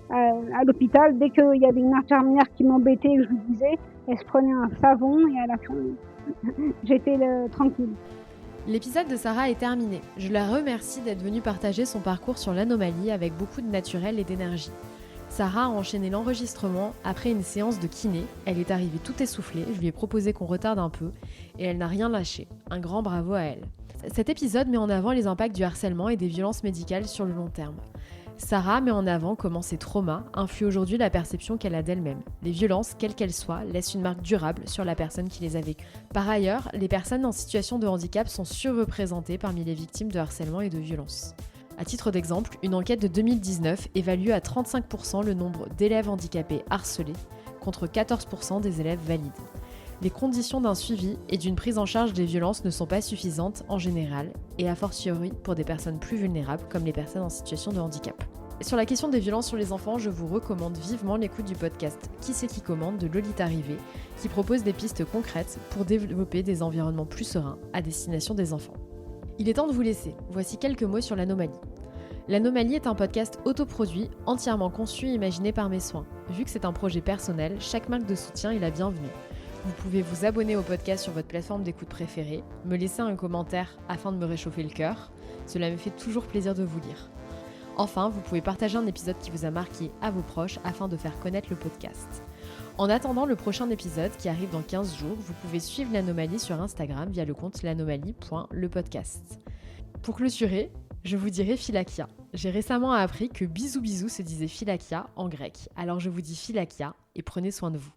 à l'hôpital. Dès qu'il y avait une infirmière qui m'embêtait et que je lui disais, elle se prenait un savon et à la fin, j'étais, tranquille. L'épisode de Sarah est terminé. Je la remercie d'être venue partager son parcours sur l'anomalie avec beaucoup de naturel et d'énergie. Sarah a enchaîné l'enregistrement après une séance de kiné. Elle est arrivée tout essoufflée, je lui ai proposé qu'on retarde un peu et elle n'a rien lâché. Un grand bravo à elle. Cet épisode met en avant les impacts du harcèlement et des violences médicales sur le long terme. Sarah met en avant comment ces traumas influent aujourd'hui la perception qu'elle a d'elle-même. Les violences, quelles qu'elles soient, laissent une marque durable sur la personne qui les a vécues. Par ailleurs, les personnes en situation de handicap sont surreprésentées parmi les victimes de harcèlement et de violences. À titre d'exemple, une enquête de 2019 évalue à 35% le nombre d'élèves handicapés harcelés, contre 14% des élèves valides. Les conditions d'un suivi et d'une prise en charge des violences ne sont pas suffisantes en général, et a fortiori pour des personnes plus vulnérables comme les personnes en situation de handicap. Sur la question des violences sur les enfants, je vous recommande vivement l'écoute du podcast Qui c'est qui commande de Lolita Rivet, qui propose des pistes concrètes pour développer des environnements plus sereins à destination des enfants. Il est temps de vous laisser, voici quelques mots sur l'anomalie. L'Anomalie est un podcast autoproduit, entièrement conçu et imaginé par mes soins. Vu que c'est un projet personnel, chaque marque de soutien est la bienvenue. Vous pouvez vous abonner au podcast sur votre plateforme d'écoute préférée, me laisser un commentaire afin de me réchauffer le cœur. Cela me fait toujours plaisir de vous lire. Enfin, vous pouvez partager un épisode qui vous a marqué à vos proches afin de faire connaître le podcast. En attendant le prochain épisode qui arrive dans 15 jours, vous pouvez suivre l'Anomalie sur Instagram via le compte l'anomalie.lepodcast. Pour clôturer, je vous dirai Philakia. J'ai récemment appris que bisous bisous se disait Philakia en grec. Alors je vous dis Philakia et prenez soin de vous.